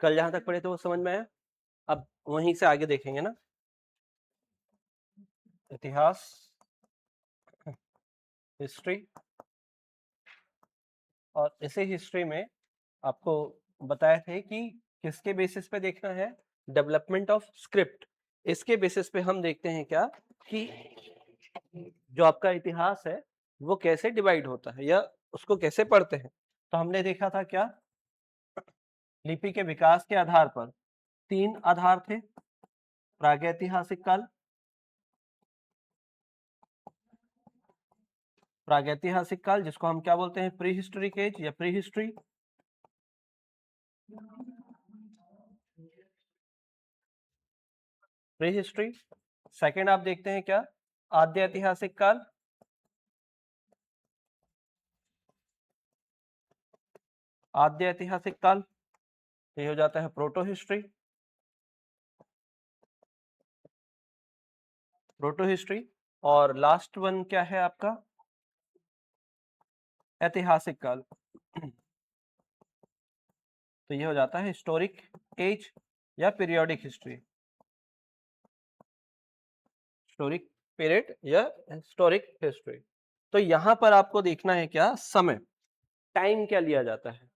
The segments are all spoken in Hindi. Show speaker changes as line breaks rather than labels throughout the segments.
कल जहां तक पढ़े थे वो समझ में आया? अब वहीं से आगे देखेंगे ना, इतिहास, हिस्ट्री, और इसी हिस्ट्री में आपको बताए थे कि किसके बेसिस पे देखना है, डेवलपमेंट ऑफ स्क्रिप्ट। इसके बेसिस पे हम देखते हैं क्या कि जो आपका इतिहास है वो कैसे डिवाइड होता है या उसको कैसे पढ़ते हैं। तो हमने देखा था क्या, लिपि के विकास के आधार पर 3 आधार थे, प्रागैतिहासिक काल, प्रागैतिहासिक काल जिसको हम क्या बोलते हैं, प्री हिस्टोरिक एज या pre history. Pre history. Second आप देखते हैं क्या, आद्य ऐतिहासिक काल, आद्य ऐतिहासिक काल, ये हो जाता है प्रोटो हिस्ट्री, प्रोटो हिस्ट्री। और लास्ट वन क्या है आपका, ऐतिहासिक काल। तो ये हो जाता है हिस्टोरिक एज या पीरियोडिक हिस्ट्री, हिस्टोरिक पीरियड या हिस्टोरिक हिस्ट्री। तो यहां पर आपको देखना है क्या, समय, टाइम क्या लिया जाता है,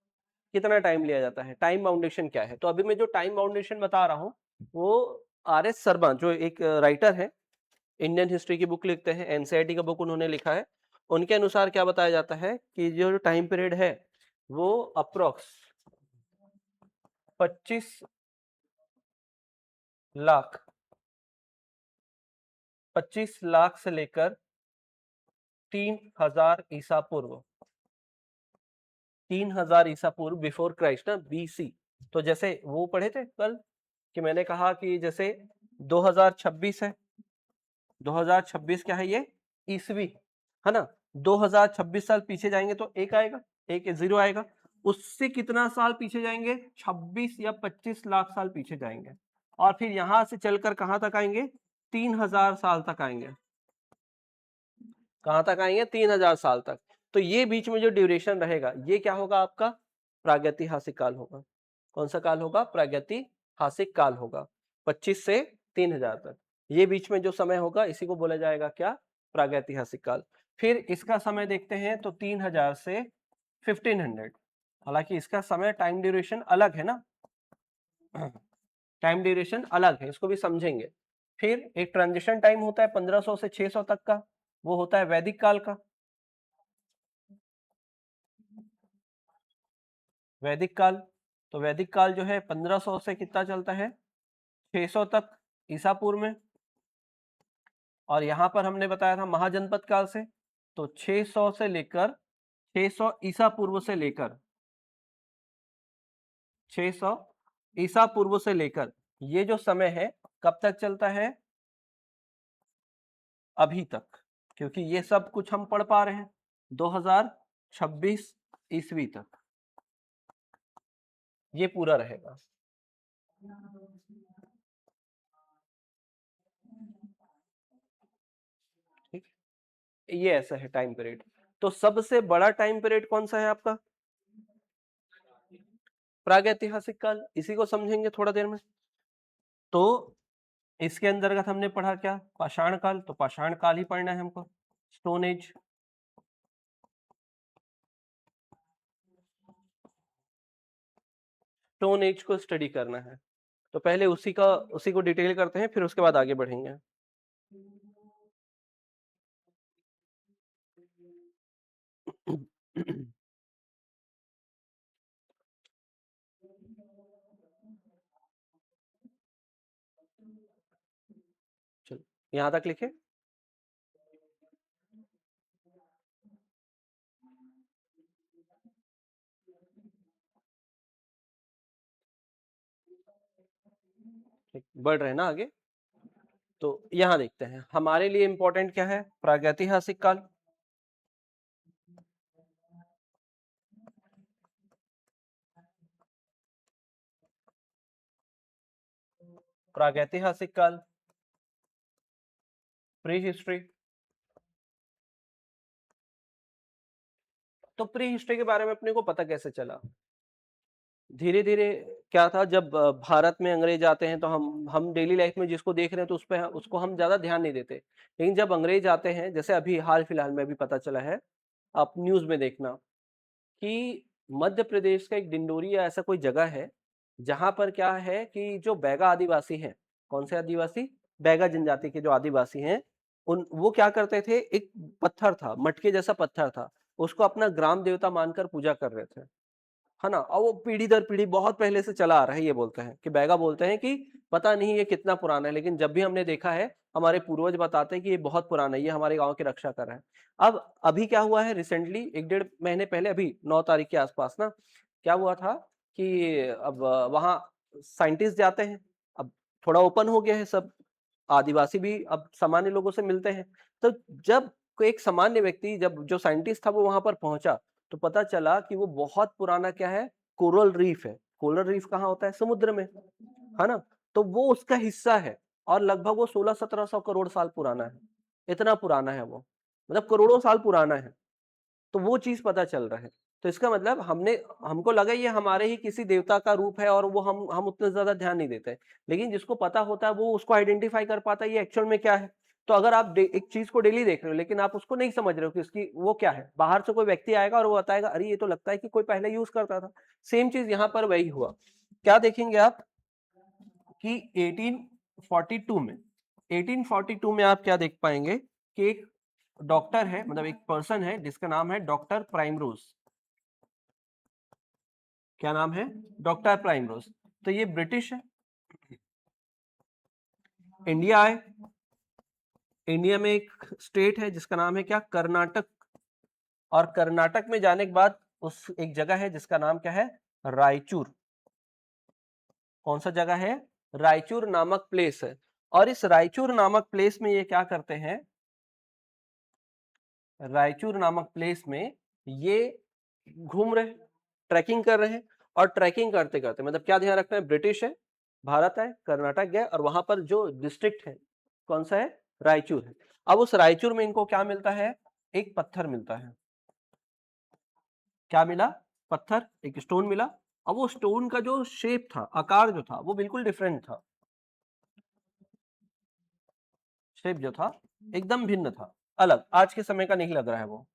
कितना टाइम लिया जाता है, टाइम बाउंडेशन क्या है। तो अभी मैं जो टाइम बाउंडेशन बता रहा हूँ वो आर.एस. शर्मा जो एक राइटर है, इंडियन हिस्ट्री की बुक लिखते हैं, एनसीईआरटी का बुक उन्होंने लिखा है, उनके अनुसार क्या बताया जाता है कि जो टाइम पीरियड है वो अप्रोक्स 25 लाख, 25 लाख से लेकर 3000 ईसा पूर्व, 3000 ईसा पूर्व, बिफोर क्राइस्ट ना, बीसी। तो जैसे वो पढ़े थे कल कि मैंने कहा कि जैसे 2026 है, 2026 क्या है ये, ईसवी है ना। 2026 साल पीछे जाएंगे तो एक आएगा, एक जीरो आएगा। उससे कितना साल पीछे जाएंगे, 26 या 25 लाख साल पीछे जाएंगे, और फिर यहां से चलकर कहां तक आएंगे, 3000 साल तक आएंगे। कहां तक आएंगे, 3000 साल तक। तो ये बीच में जो ड्यूरेशन रहेगा ये क्या होगा आपका, प्रागैतिहासिक काल होगा। कौन सा काल होगा, प्रागैतिहासिक काल होगा, 25 से 3000 तक। ये बीच में जो समय होगा इसी को बोला जाएगा क्या, प्रागैतिहासिक काल। फिर इसका समय देखते हैं तो 3000 से 1500। हालांकि इसका समय टाइम ड्यूरेशन अलग है ना, टाइम ड्यूरेशन अलग है, इसको भी समझेंगे। फिर एक ट्रांजिशन टाइम होता है 1500 से 600 तक का, वो होता है वैदिक काल का। वैदिक काल, तो वैदिक काल जो है 1500 से कितना चलता है, 600 तक ईसा पूर्व में। और यहां पर हमने बताया था महाजनपद काल से, तो 600 से लेकर 600 ईसा पूर्व से लेकर 600 ईसा पूर्व से लेकर ये जो समय है कब तक चलता है, अभी तक, क्योंकि ये सब कुछ हम पढ़ पा रहे हैं 2026 ईस्वी तक ये पूरा रहेगा। ठीक, ये ऐसा है टाइम पीरियड। तो सबसे बड़ा टाइम पीरियड कौन सा है आपका, प्रागैतिहासिक काल, इसी को समझेंगे थोड़ा देर में। तो इसके अंतर्गत हमने पढ़ा क्या, पाषाण काल, तो पाषाण काल ही पढ़ना है हमको, स्टोन एज। स्टोन एज को स्टडी करना है, तो पहले उसी को डिटेल करते हैं, फिर उसके बाद आगे बढ़ेंगे। चलो यहां तक लिखे। ठीक, बढ़ रहे हैं ना आगे। तो यहां देखते हैं हमारे लिए इंपॉर्टेंट क्या है, प्रागैतिहासिक काल। प्रागैतिहासिक काल, प्री हिस्ट्री। तो प्री हिस्ट्री के बारे में अपने को पता कैसे चला, धीरे धीरे क्या था, जब भारत में अंग्रेज आते हैं तो हम डेली लाइफ में जिसको देख रहे हैं तो उस पे उसको हम ज्यादा ध्यान नहीं देते, लेकिन जब अंग्रेज आते हैं, जैसे अभी हाल फिलहाल में भी पता चला है, आप न्यूज में देखना कि मध्य प्रदेश का एक डिंडोरी या ऐसा कोई जगह है जहां पर क्या है कि जो बैगा आदिवासी हैं, कौन से आदिवासी, बैगा जनजाति के जो आदिवासी हैं, उन वो क्या करते थे, एक पत्थर था, मटके जैसा पत्थर था, उसको अपना ग्राम देवता मानकर पूजा कर रहे थे, है ना। और वो पीढ़ी दर पीढ़ी बहुत पहले से चला आ रहा है। ये बोलते हैं कि बैगा बोलते हैं कि पता नहीं ये कितना पुराना है, लेकिन जब भी हमने देखा है, हमारे पूर्वज बताते हैं कि ये बहुत पुराना है, ये हमारे गांव की रक्षा कर रहा है। अब अभी क्या हुआ है, रिसेंटली 1 डेढ़ महीने पहले, अभी 9 तारीख के आसपास ना, क्या हुआ था कि अब वहाँ साइंटिस्ट जाते हैं, अब थोड़ा ओपन हो गया है सब, आदिवासी भी अब सामान्य लोगों से मिलते हैं। तो जब कोई एक सामान्य व्यक्ति, जब जो साइंटिस्ट था वो वहां पर पहुंचा, तो पता चला कि वो बहुत पुराना क्या है, कोरल रीफ है। कोरल रीफ कहाँ होता है, समुद्र में, है ना। तो वो उसका हिस्सा है, और लगभग वो 1600-1700 करोड़ साल पुराना है, इतना पुराना है वो, मतलब करोड़ों साल पुराना है। तो वो चीज पता चल रहा है। तो इसका मतलब हमने हमको लगा ये हमारे ही किसी देवता का रूप है, और वो हम उतना ज्यादा ध्यान नहीं देते, लेकिन जिसको पता होता है वो उसको आइडेंटिफाई कर पाता है ये एक्चुअल में क्या है। तो अगर आप एक चीज को डेली देख रहे हो, लेकिन आप उसको नहीं समझ रहे हो कि उसकी वो क्या है, बाहर से कोई व्यक्ति आएगा और वो बताएगा अरे ये तो लगता है कि कोई पहले यूज करता था। सेम चीज यहाँ पर वही हुआ। क्या देखेंगे आप कि 1842 में, 1842 में आप क्या देख पाएंगे कि एक डॉक्टर है, मतलब एक पर्सन है जिसका नाम है डॉक्टर प्राइमरोज। क्या नाम है, डॉक्टर प्राइमरोज। तो ये ब्रिटिश है, इंडिया आए, इंडिया में एक स्टेट है जिसका नाम है क्या, कर्नाटक। और कर्नाटक में जाने के बाद उस एक जगह है जिसका नाम क्या है, रायचूर। कौन सा जगह है, रायचूर नामक प्लेस है। और इस रायचूर नामक प्लेस में ये क्या करते हैं, रायचूर नामक प्लेस में ये घूम रहे, ट्रैकिंग कर रहे हैं। और ट्रैकिंग करते करते, मतलब क्या ध्यान रखना है, ब्रिटिश है, भारत है, कर्नाटक गए, और वहां पर जो डिस्ट्रिक्ट है कौन सा है, रायचूर है। अब उस रायचूर में इनको क्या मिलता है, एक पत्थर मिलता है। क्या मिला, पत्थर, एक स्टोन मिला। अब वो स्टोन का जो शेप था, आकार जो था, वो बिल्कुल डिफरेंट था, शेप जो था एकदम भिन्न था, अलग, आज के समय का नहीं लग रहा है वो,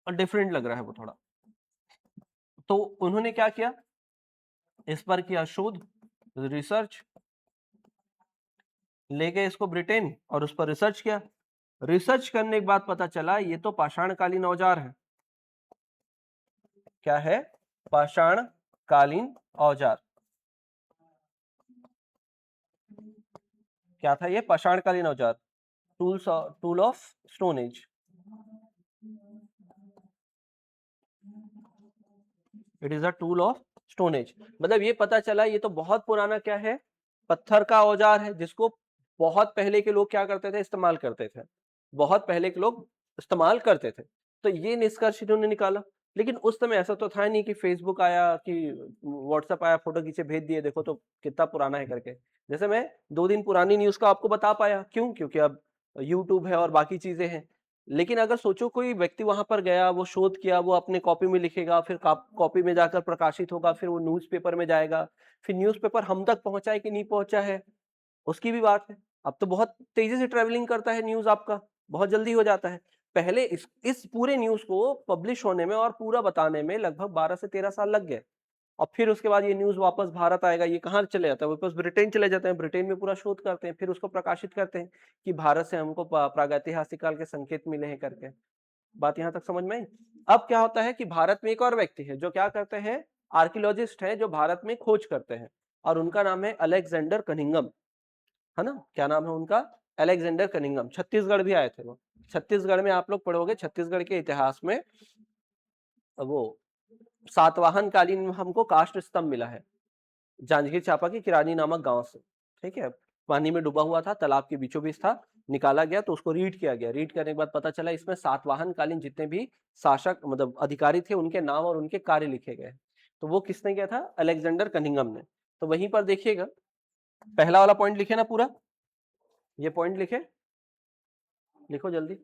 और डिफरेंट लग रहा है वो थोड़ा। तो उन्होंने क्या किया, इस पर किया शोध, रिसर्च, ले गए इसको ब्रिटेन और उस पर रिसर्च किया। रिसर्च करने के बाद पता चला ये तो पाषाणकालीन औजार है। क्या है, पाषाणकालीन औजार। क्या था ये, पाषाणकालीन औजार, tool of stone age. It is a tool of stone age. मतलब ये पता चला ये तो बहुत पुराना क्या है, पत्थर का औजार है, जिसको बहुत पहले के लोग क्या करते थे, इस्तेमाल करते थे, बहुत पहले के लोग इस्तेमाल करते थे। तो ये निष्कर्ष इन्होंने निकाला। लेकिन उस समय ऐसा तो था नहीं कि फेसबुक आया, कि व्हाट्सएप आया, फोटो खींचे भेज दिए, देखो तो कितना पुराना है करके। जैसे मैं 2 दिन पुरानी न्यूज का आपको बता पाया, क्यों, क्योंकि अब यूट्यूब है और बाकी चीजें हैं। लेकिन अगर सोचो कोई व्यक्ति वहां पर गया, वो शोध किया, वो अपने कॉपी में लिखेगा, फिर कॉपी में जाकर प्रकाशित होगा, फिर वो न्यूज़पेपर में जाएगा, फिर न्यूज़पेपर हम तक पहुंचा है कि नहीं पहुंचा है, उसकी भी बात है। अब तो बहुत तेजी से ट्रेवलिंग करता है न्यूज़, आपका बहुत जल्दी हो जाता है। पहले इस पूरे न्यूज़ को पब्लिश होने में और पूरा बताने में लगभग 12 से 13 साल लग गए। और फिर उसके बाद ये न्यूज़ वापस भारत आएगा, ये कहाँ चले जाता है, वापस ब्रिटेन चले जाते हैं, ब्रिटेन में पूरा शोध करते हैं, फिर उसको प्रकाशित करते हैं कि भारत से हमको प्रागैतिहासिक काल के संकेत मिले हैं करके। बात यहाँ तक समझ में आई। अब क्या होता है कि भारत में एक और व्यक्ति है जो क्या करते हैं, आर्कियोलॉजिस्ट हैं जो भारत में खोज करते हैं, और उनका नाम है अलेक्जेंडर कनिंगम, है ना। क्या नाम है उनका, अलेक्जेंडर कनिंगम। छत्तीसगढ़ भी आए थे वो। छत्तीसगढ़ में आप लोग पढ़ोगे, छत्तीसगढ़ के इतिहास में वो सातवाहन कालीन में हमको काष्ठ स्तंभ मिला है, जांजगीर चांपा के किरानी नामक गांव से। ठीक है, पानी में डूबा हुआ था, तालाब के बीचों बीच था, निकाला गया तो उसको रीड किया गया। रीड करने के बाद पता चला इसमें सातवाहन कालीन जितने भी शासक, मतलब अधिकारी थे, उनके नाम और उनके कार्य लिखे गए। तो वो किसने किया था, अलेक्जेंडर कनिंगम ने। तो वहीं पर देखिएगा, पहला वाला पॉइंट लिखे ना पूरा, ये पॉइंट लिखे, लिखो जल्दी।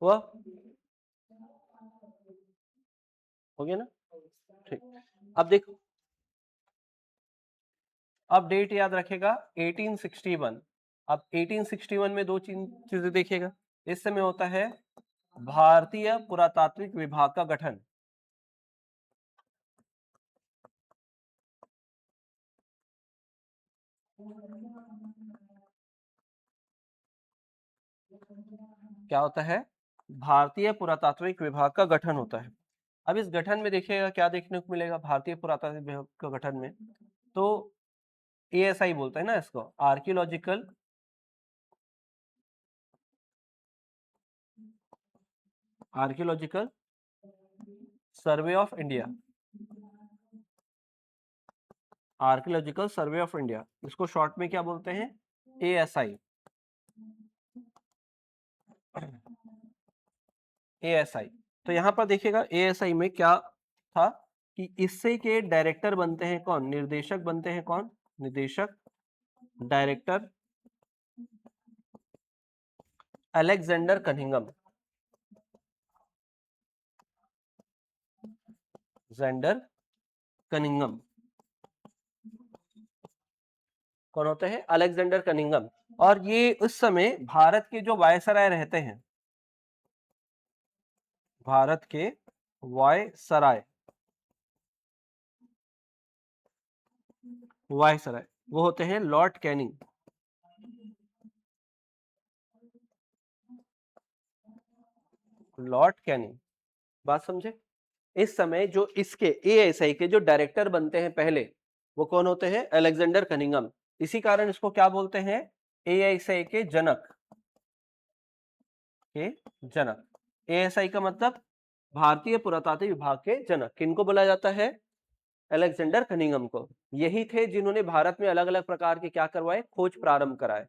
हुआ, हो गया ना? ठीक। अब देखो, अब डेट याद रखेगा 1861। अब 1861 में दो चीजें देखिएगा। इस समय होता है भारतीय पुरातात्विक विभाग का गठन। क्या होता है? भारतीय पुरातात्विक विभाग का गठन होता है। अब इस गठन में देखिएगा क्या देखने को मिलेगा भारतीय पुरातात्विक विभाग का गठन में, तो ASI बोलते हैं ना इसको, archaeological survey of India. Archaeological survey of India, इसको शॉर्ट में क्या बोलते हैं? ASI। ASI। तो यहां पर देखिएगा ASI में क्या था कि इससे के डायरेक्टर बनते हैं कौन? निर्देशक बनते हैं कौन? निर्देशक, director Alexander Cunningham. Gender Cunningham कौन होते हैं? Alexander Cunningham. और ये उस समय भारत के जो वायसराय रहते हैं, भारत के वायसराय, वायसराय वो होते हैं लॉर्ड कैनिंग। लॉर्ड कैनिंग, बात समझे? इस समय जो इसके ASI के जो डायरेक्टर बनते हैं पहले, वो कौन होते हैं? Alexander Cunningham. इसी कारण इसको क्या बोलते हैं? ASI के जनक, के जनक। ASI का मतलब भारतीय पुरातात्विक विभाग के जनक। किनको बोला जाता है? अलेक्जेंडर कनिंघम को। यही थे जिन्होंने भारत में अलग अलग प्रकार के क्या करवाए? खोज प्रारंभ कराए।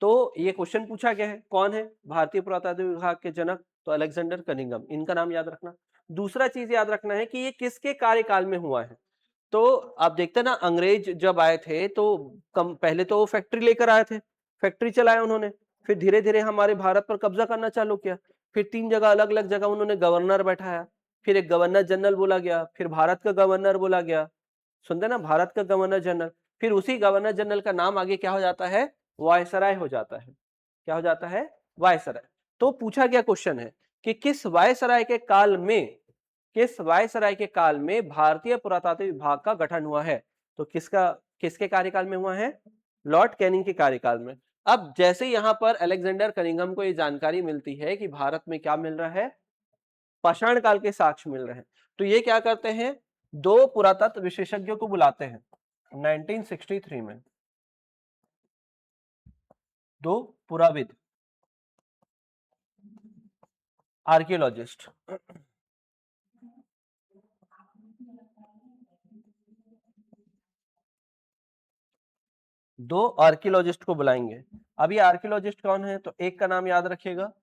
तो ये क्वेश्चन पूछा गया है, कौन है भारतीय पुरातात्विक विभाग के जनक? तो अलेक्जेंडर कनिंघम, इनका नाम याद रखना। दूसरा चीज याद रखना है कि ये किसके कार्यकाल में हुआ है। तो आप देखते ना, अंग्रेज जब आए थे तो पहले तो वो फैक्ट्री लेकर आए थे, फैक्ट्री चलाया उन्होंने, फिर धीरे धीरे हमारे भारत पर कब्जा करना चालू किया। फिर 3 जगह अलग अलग जगह उन्होंने गवर्नर बैठाया, फिर एक गवर्नर जनरल बोला गया, फिर भारत का गवर्नर बोला गया। सुनते ना, भारत का गवर्नर जनरल। फिर उसी गवर्नर जनरल का नाम आगे क्या हो जाता है? वायसराय हो जाता है। क्या हो जाता है? वायसराय। तो पूछा गया क्वेश्चन है कि किस वायसराय के काल में, किस वायसराय के काल में भारतीय पुरातात्विक विभाग का गठन हुआ है? तो किसके कार्यकाल में हुआ है? लॉर्ड कैनिंग के कार्यकाल में। अब जैसे यहां पर अलेक्जेंडर कनिंघम को ये जानकारी मिलती है कि भारत में क्या मिल रहा है? पाषाण काल के साक्ष्य मिल रहे हैं, तो ये क्या करते हैं? 2 पुरातत्व विशेषज्ञों को बुलाते हैं 1963 में। 2 पुराविद, आर्कियोलॉजिस्ट। 2 आर्कियोलॉजिस्ट को बुलाएंगे। अब ये आर्कियोलॉजिस्ट कौन है? तो एक का नाम याद रखिएगा,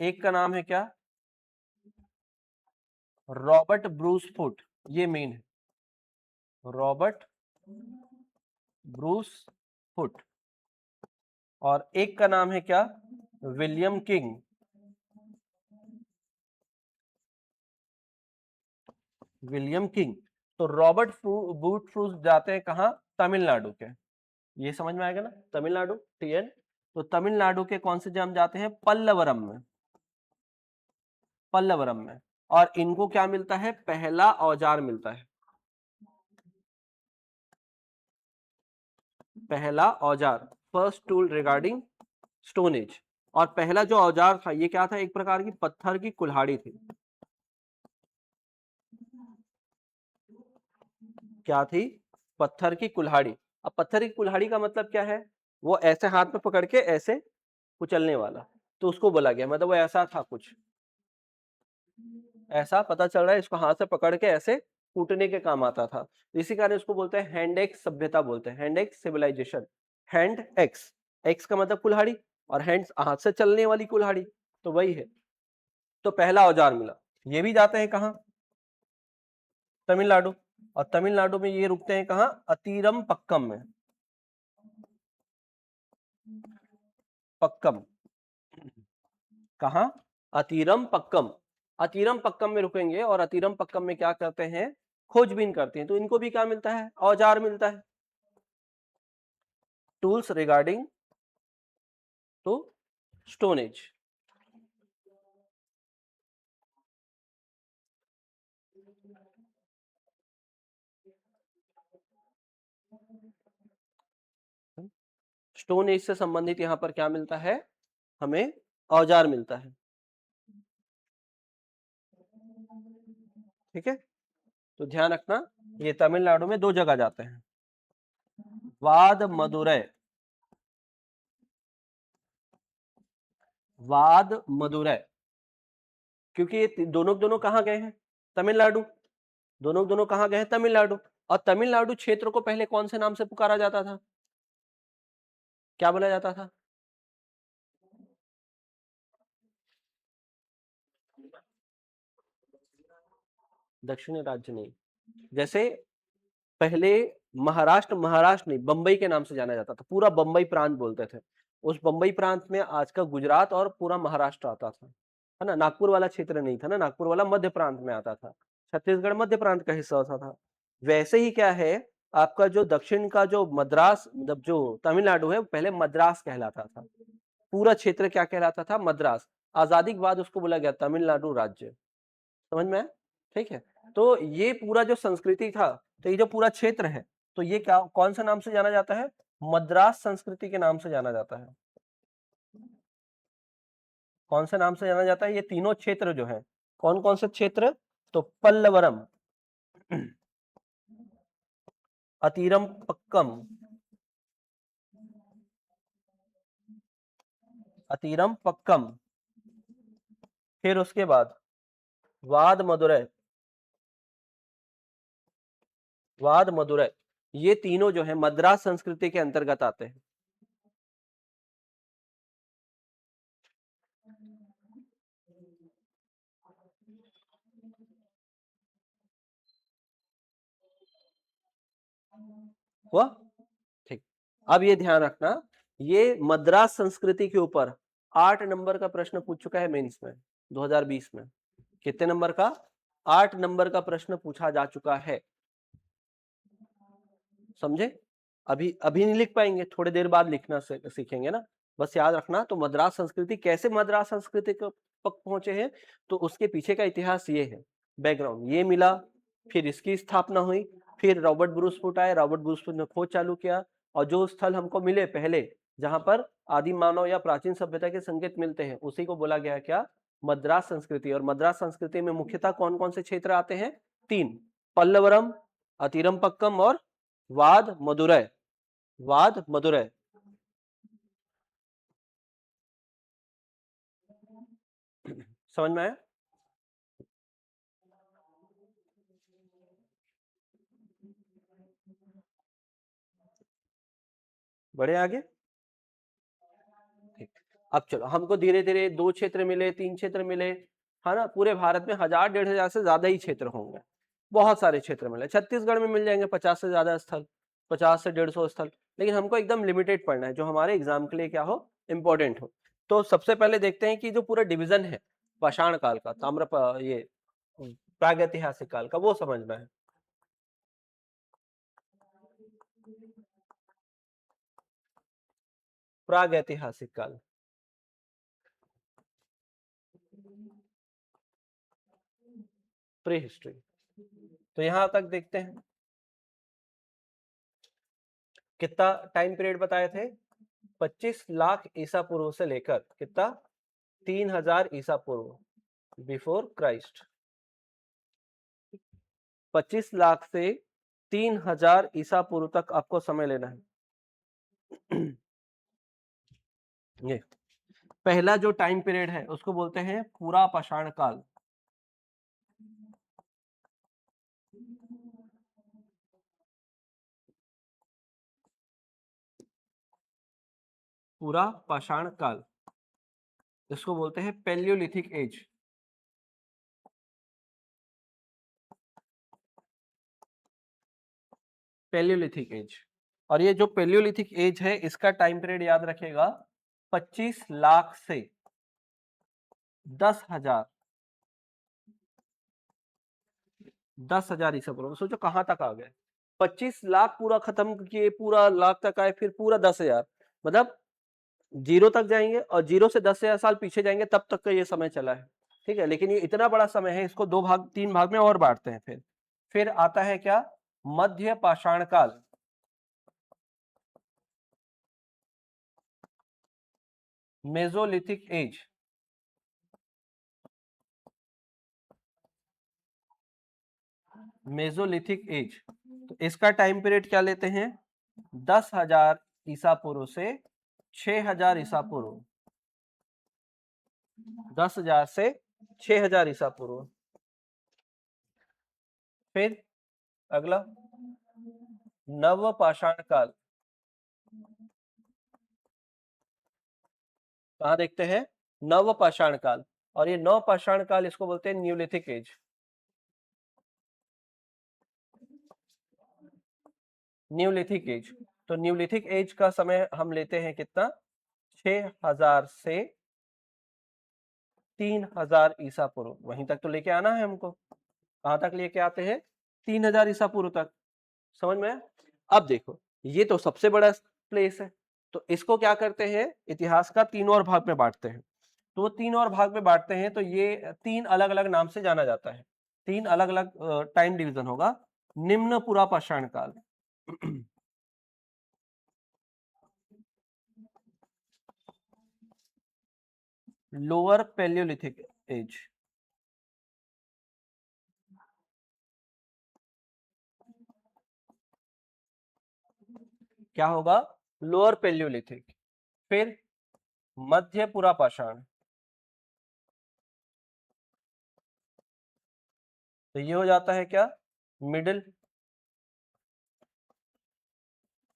एक का नाम है क्या? रॉबर्ट ब्रूस फुट, ये मेन है, रॉबर्ट ब्रूस फुट। और एक का नाम है क्या? William king. William king. तो रॉबर्ट बूट फ्रूस जाते हैं कहाँ? तमिलनाडु के। ये समझ में आएगा ना, तमिलनाडु, TN। तो तमिलनाडु के कौन से जम जाते हैं? पल्लवरम में, पल्लवरम में। और इनको क्या मिलता है? पहला औजार मिलता है, पहला औजार, first tool regarding stone age. और पहला जो औजार था ये क्या था, एक प्रकार की पत्थर की कुल्हाड़ी थी। क्या थी? पत्थर की कुल्हाड़ी। अब पत्थर की कुल्हाड़ी का मतलब क्या है? वो ऐसे हाथ में पकड़ के ऐसे कुचलने वाला, तो उसको बोला गया, मतलब वो ऐसा था कुछ, ऐसा पता चल रहा है, इसको हाथ से पकड़ के ऐसे कूटने के काम आता था। इसी कारण इसको बोलते हैं हैंड एक्स सभ्यता, बोलते हैं hand axe civilisation. Hand axe, axe का मतलब कुल्हाड़ी, और हैंड्स हाथ से चलने वाली कुल्हाड़ी, तो वही है। तो पहला औजार मिला। ये भी जाते हैं कहाँ? तमिलनाडु। और तमिलनाडु में ये रुकते हैं कहाँ? अतीरम पक्कम में। पक्कम कहाँ? अतीरम पक्कम। अतीरम पक्कम में रुकेंगे, और अतीरम पक्कम में क्या करते हैं? खोजबीन करते हैं। तो इनको भी क्या मिलता है? औजार मिलता है। Tools regarding to stone age. Stone age से संबंधित यहाँ पर क्या मिलता है? हमें औजार मिलता है। ठीक है, तो ध्यान रखना, ये तमिलनाडु में दो जगह जाते हैं, वाद मदुरै। वाद मदुरै, क्योंकि ये दोनों दोनों कहाँ गए हैं? तमिलनाडु। दोनों दोनों कहाँ गए हैं? तमिलनाडु। और तमिलनाडु क्षेत्र को पहले कौन से नाम से पुकारा जाता था? क्या बोला जाता था? दक्षिणी राज्य नहीं, जैसे पहले महाराष्ट्र, महाराष्ट्र नहीं, बंबई के नाम से जाना जाता था, पूरा बंबई प्रांत बोलते थे। उस बंबई प्रांत में आज का गुजरात और पूरा महाराष्ट्र आता था, है ना। नागपुर वाला क्षेत्र नहीं था ना, नागपुर वाला मध्य प्रांत में आता था, छत्तीसगढ़ मध्य प्रांत का हिस्सा होता था। वैसे ही क्या है, आपका जो दक्षिण का जो मद्रास, मतलब जो तमिलनाडु है, पहले मद्रास कहलाता था। पूरा क्षेत्र क्या कहलाता था? मद्रास। आजादी के बाद उसको बोला गया तमिलनाडु राज्य। समझ में आया? ठीक है, तो ये पूरा जो संस्कृति था, तो ये जो पूरा क्षेत्र है, तो ये क्या, कौन सा नाम से जाना जाता है? मद्रास संस्कृति के नाम से जाना जाता है। कौन से नाम से जाना जाता है? ये तीनों क्षेत्र जो है, कौन कौन से क्षेत्र? तो पल्लवरम, अतीरम पक्कम, अतीरम पक्कम, फिर उसके बाद वाद मदुरै, वाद मदुरै, ये तीनों जो है मद्रास संस्कृति के अंतर्गत आते हैं। हुआ? ठीक। अब ये ध्यान रखना, ये मद्रास संस्कृति के ऊपर 8 नंबर का प्रश्न पूछ चुका है मेंस में 2020 में। कितने नंबर का? 8 नंबर का प्रश्न पूछा जा चुका है। समझे? अभी अभी नहीं लिख पाएंगे, थोड़ी देर बाद लिखना सीखेंगे ना। बस याद रखना, तो मद्रास संस्कृति, कैसे मद्रास संस्कृति तक पहुंचे हैं, तो उसके पीछे का इतिहास ये है, बैकग्राउंड ये मिला, फिर इसकी स्थापना हुई, फिर रॉबर्ट ब्रूस फुट आए, रॉबर्ट ब्रूस फुट ने खोज चालू किया, और जो स्थल हमको मिले पहले, जहां पर आदिम मानव या प्राचीन सभ्यता के संकेत मिलते हैं, उसी को बोला गया क्या? मद्रास संस्कृति। और मद्रास संस्कृति में मुख्यतः कौन कौन से क्षेत्र आते हैं? 3, पल्लवरम, अतिरम पक्कम और वाद मदुरै। वाद मदुरै। समझ में आया? बढ़े आगे? ठीक। अब चलो, हमको धीरे धीरे 2 क्षेत्र मिले, 3 क्षेत्र मिले, है ना। पूरे भारत में 1000 1500 से ज्यादा ही क्षेत्र होंगे, बहुत सारे क्षेत्र मिले। छत्तीसगढ़ में मिल जाएंगे 50 से ज्यादा स्थल, 50 से 150 स्थल, लेकिन हमको एकदम लिमिटेड पढ़ना है, जो हमारे एग्जाम के लिए क्या हो, इंपॉर्टेंट हो। तो सबसे पहले देखते हैं कि जो पूरा डिवीजन है पाषाण काल का, ये प्रागैतिहासिक काल का, वो समझना है। प्रागैतिहासिक काल, प्री हिस्ट्री। तो यहां तक देखते हैं, कितना टाइम पीरियड बताए थे? 25 लाख ईसा पूर्व से लेकर कितना 3000 ईसा पूर्व बिफोर क्राइस्ट। 25 लाख से 3000 ईसा पूर्व तक आपको समय लेना है। ये पहला जो टाइम पीरियड है उसको बोलते हैं पूरा पाषाण काल। पूरा पाषाण काल इसको बोलते हैं पैलियोलिथिक एज। Palaeolithic age. और ये जो पैलियोलिथिक एज है इसका टाइम पीरियड याद रखिएगा 25 लाख से 10,000 ईसा पूर्व। सोचो कहां तक आ गए। 25 लाख पूरा खत्म किए, पूरा लाख तक आए, फिर पूरा 10,000, मतलब जीरो तक जाएंगे और जीरो से 10,000 साल पीछे जाएंगे, तब तक का ये समय चला है। ठीक है, लेकिन ये इतना बड़ा समय है, इसको दो भाग तीन भाग में और बांटते हैं। फिर आता है क्या, मध्य पाषाण काल। Mesolithic as. मेसोलिथिक एज, तो इसका टाइम पीरियड क्या लेते हैं 10,000 ईसा पूर्व से 6,000 ईसा पूर्व। 10,000 से 6,000 ईसा पूर्व। फिर अगला नव पाषाण काल। कहा देखते हैं नव पाषाण काल, और ये नव पाषाण काल इसको बोलते हैं न्यूलिथिक एज। न्यूलिथिक एज, तो न्यूलिथिक एज का समय हम लेते हैं कितना 6,000 से 3,000 ईसा पूर्व। वहीं तक तो लेके आना है हमको। कहां तक लेके आते हैं 3,000 ईसा पूर्व तक। समझ में आया? अब देखो ये तो सबसे बड़ा प्लेस है, तो इसको क्या करते हैं इतिहास का तीन और भाग में बांटते हैं। तो वो तीन और भाग में बांटते हैं, तो ये तीन अलग अलग नाम से जाना जाता है। तीन अलग अलग टाइम डिवीजन होगा। निम्न पूरा पाषाण काल, लोअर पैलियोलिथिक एज, क्या होगा लोअर पैलियोलिथिक। फिर मध्य पूरा पाषाण, तो ये हो जाता है क्या middle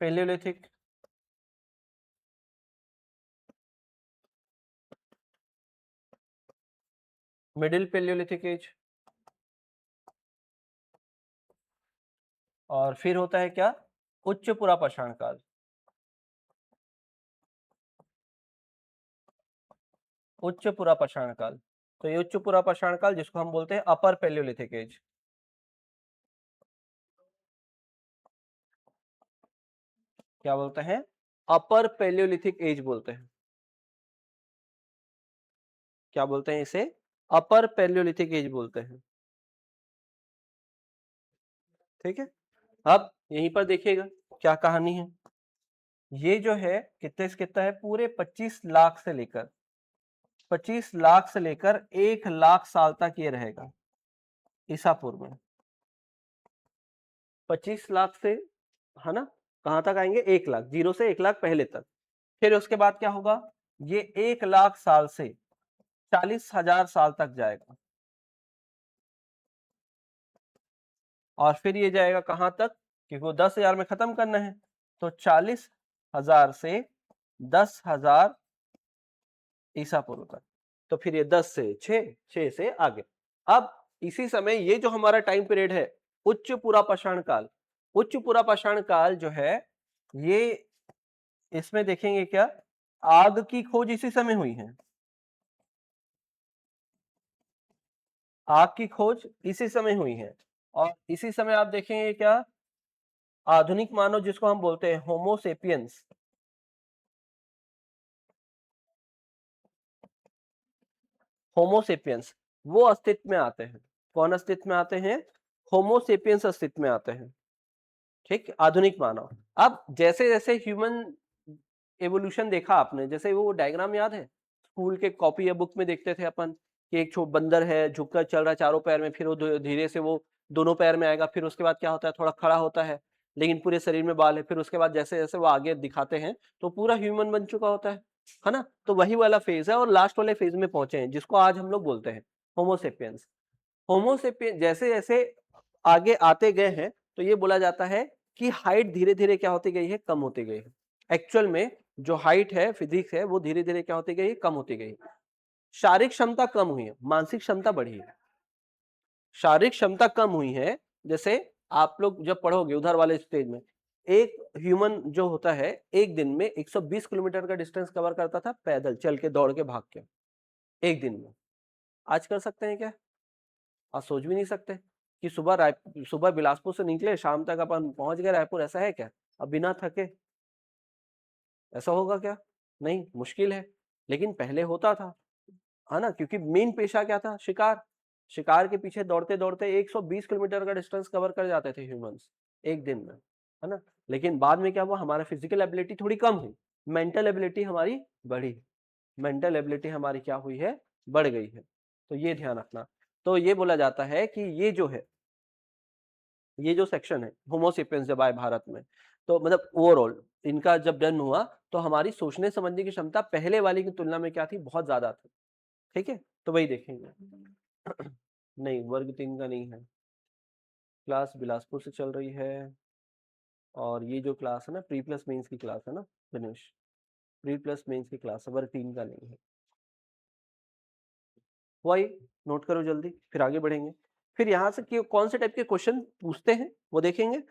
palaeolithic. Middle palaeolithic age. और फिर होता है क्या उच्च पूरा पाषाण काल। उच्च पूरा पाषाण काल, तो ये उच्च पूरा पाषाण काल जिसको हम बोलते हैं अपर पैलियोलिथिक एज। क्या बोलते हैं अपर पैलियोलिथिक एज बोलते हैं। क्या बोलते हैं इसे अपर पैलियोलिथिक एज बोलते हैं। ठीक है, अब यहीं पर देखिएगा क्या कहानी है। ये जो है कितने से कितना है पूरे 25 लाख से लेकर 1 लाख साल तक ये रहेगा ईसा पूर्व में। 25 लाख से, है ना, कहां तक आएंगे 1 लाख, जीरो से 1 लाख पहले तक। फिर उसके बाद क्या होगा, ये 1 लाख साल से 40,000 साल तक जाएगा। और फिर ये जाएगा कहां तक, क्योंकि वो 10,000 में खत्म करना है, तो 40,000 से 10,000 ईसा पूर्व तक। तो फिर ये 10 से 6 से आगे। अब इसी समय ये जो हमारा टाइम पीरियड है उच्च पूरा पाषाण काल, उच्च पूरा पाषाण काल जो है ये, इसमें देखेंगे क्या आग की खोज इसी समय हुई है। आग की खोज इसी समय हुई है, और इसी समय आप देखेंगे क्या आधुनिक मानव जिसको हम बोलते हैं होमोसेपियंस, होमोसेपियंस वो अस्तित्व में आते हैं। कौन अस्तित्व में आते हैं, होमोसेपियंस अस्तित्व में आते हैं। ठीक, आधुनिक मानव। अब जैसे जैसे ह्यूमन एवोल्यूशन देखा आपने, जैसे वो डायग्राम याद है स्कूल के कॉपी या बुक में देखते थे अपन कि एक बंदर है झुककर चल रहा है चारों पैर में, फिर वो धीरे से वो दोनों पैर में आएगा, फिर उसके बाद क्या होता है थोड़ा खड़ा होता है लेकिन पूरे शरीर में बाल है, फिर उसके बाद जैसे जैसे वो आगे दिखाते हैं तो पूरा ह्यूमन बन चुका होता है ना। तो वही वाला फेज है और लास्ट वाले फेज में पहुंचे हैं जिसको आज हम लोग बोलते हैं होमोसेपियंस। होमोसेपियन जैसे जैसे आगे आते गए हैं तो ये बोला जाता है कि हाइट धीरे धीरे क्या होती गई है, कम होती गई है। एक्चुअल में जो हाइट है फिजिक्स है वो धीरे धीरे क्या होती गई, कम होती गई। शारीरिक क्षमता कम हुई है, मानसिक क्षमता बढ़ी है। शारीरिक क्षमता कम हुई है, जैसे आप लोग जब पढ़ोगे उधर वाले स्टेज में, एक ह्यूमन जो होता है एक दिन में 120 किलोमीटर का डिस्टेंस कवर करता था पैदल चल के दौड़ के भाग के एक दिन में। आज कर सकते हैं क्या? आज सोच भी नहीं सकते कि सुबह बिलासपुर से निकले शाम तक अपन पहुंच गए रायपुर, ऐसा है क्या? अब बिना थके ऐसा होगा क्या? नहीं, मुश्किल है। लेकिन पहले होता था, है ना, क्योंकि मेन पेशा क्या था, शिकार। शिकार के पीछे दौड़ते दौड़ते 120 किलोमीटर का डिस्टेंस कवर कर जाते थे ह्यूमंस एक दिन में, है ना। लेकिन बाद में क्या हुआ, हमारा फिजिकल एबिलिटी थोड़ी कम हुई, मेंटल एबिलिटी हमारी बढ़ी। मेंटल एबिलिटी हमारी क्या हुई है, बढ़ गई है। तो ये ध्यान रखना। तो ये बोला जाता है कि ये जो सेक्शन है होमोसेपियंस जब आए भारत में, तो मतलब ओवरऑल इनका जब जन्म हुआ तो हमारी सोचने समझने की क्षमता पहले वाली की तुलना में क्या थी, बहुत ज्यादा थी। ठीक है, तो वही देखेंगे। नहीं, वर्ग 3 का नहीं है, क्लास बिलासपुर से चल रही है। और ये जो क्लास है ना, प्री प्लस मेंस की क्लास है ना दिनेश, प्री प्लस मेंस की क्लास है, वर्ग 3 का नहीं है। वही नोट करो जल्दी, फिर आगे बढ़ेंगे। फिर यहाँ से कौन से टाइप के क्वेश्चन पूछते हैं वो देखेंगे,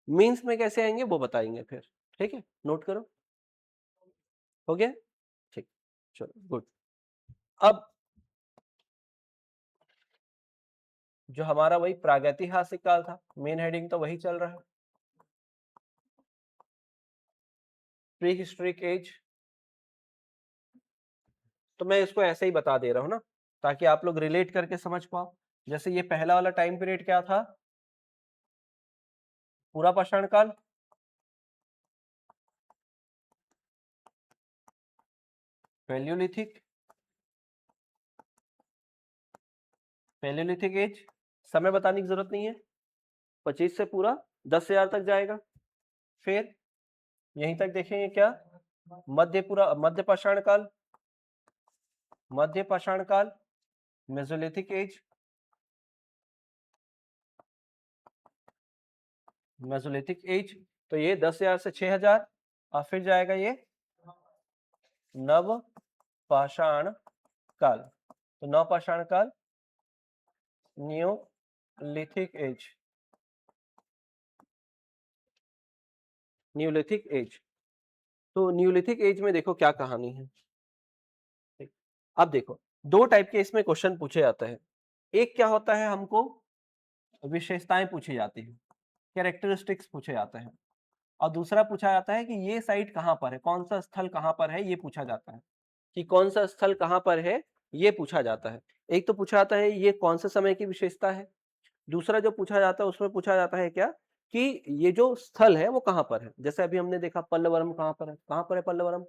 मेंस में कैसे आएंगे वो बताएंगे फिर। ठीक है, नोट करो। हो गया? ठीक, चलो गुड। अब जो हमारा वही प्रागैतिहासिक काल था, मेन हेडिंग तो वही चल रहा है, प्री हिस्टोरिक एज। तो मैं इसको ऐसे ही बता दे रहा हूं ना ताकि आप लोग रिलेट करके समझ पाओ। जैसे ये पहला वाला टाइम पीरियड क्या था, पूरा पाषाण काल। पैलियोलिथिक, पैलियोलिथिक एज, समय बताने की जरूरत नहीं है, 25 से पूरा 10,000 तक जाएगा। फिर यहीं तक देखेंगे क्या, मध्य पाषाण काल, मध्य पाषाण काल, मेसोलिथिक एज, मेसोलिथिक एज। तो ये 10,000 से 6,000। और फिर जाएगा ये नव पाषाण काल। तो नव पाषाण काल, न्यूलिथिक एज, न्यूलिथिक एज। तो न्यूलिथिक एज में देखो क्या कहानी है। अब देखो दो टाइप के इसमें क्वेश्चन पूछे जाते हैं। एक क्या होता है, हमको विशेषताएं पूछी जाती है, कैरेक्टरिस्टिक्स पूछे जाते हैं। और दूसरा पूछा जाता है कि ये साइट कहां पर है, कौन सा स्थल कहां पर है, ये पूछा जाता है कि कौन सा स्थल कहां पर है, ये पूछा जाता है। एक तो पूछा जाता है ये कौन से समय की विशेषता है, दूसरा जो पूछा जाता है उसमें पूछा जाता है क्या कि ये जो स्थल है वो कहां पर है। जैसे अभी हमने देखा पल्लवरम कहां पर है, कहां पर है पल्लवरम,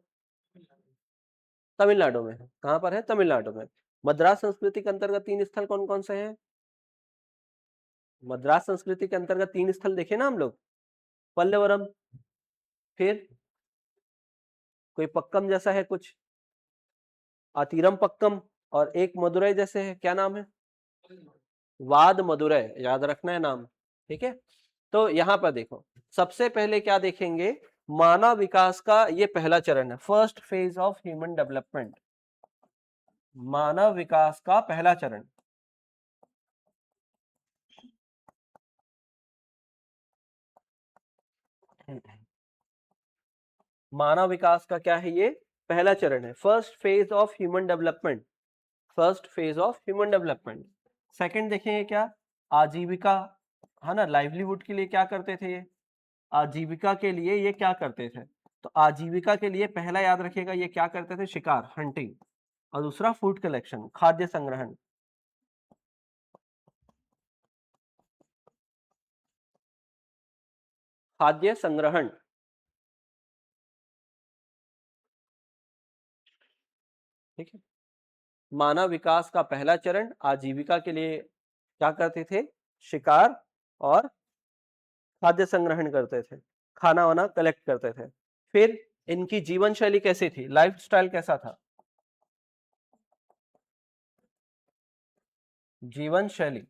तमिलनाडु में है। कहां पर है, तमिलनाडु में। मद्रास संस्कृति के अंतर्गत 3 स्थल कौन कौन से हैं, मद्रास संस्कृति के अंतर्गत 3 स्थल देखे ना हम लोग, पल्लवरम, फिर कोई पक्कम जैसा है कुछ, अतिरम पक्कम, और एक मदुरई जैसे है, क्या नाम है, वाद मदुरई, याद रखना है नाम। ठीक है, तो यहां पर देखो सबसे पहले क्या देखेंगे, मानव विकास का ये पहला चरण है, first phase of human development, मानव विकास का पहला चरण। मानव विकास का क्या है, ये पहला चरण है, first phase of human development, first phase of human development. Second देखेंगे क्या, आजीविका, है ना, लाइवलीहुड के लिए क्या करते थे ये, आजीविका के लिए ये क्या करते थे। तो आजीविका के लिए पहला याद रखिएगा ये क्या करते थे, शिकार, हंटिंग। और दूसरा फूड कलेक्शन, खाद्य संग्रहण। खाद्य संग्रहण, ठीक है। मानव विकास का पहला चरण आजीविका के लिए क्या करते थे? शिकार और खाद्य संग्रहण करते थे, खाना वाना कलेक्ट करते थे। फिर इनकी जीवन शैली कैसी थी, लाइफस्टाइल कैसा था? जीवन शैली,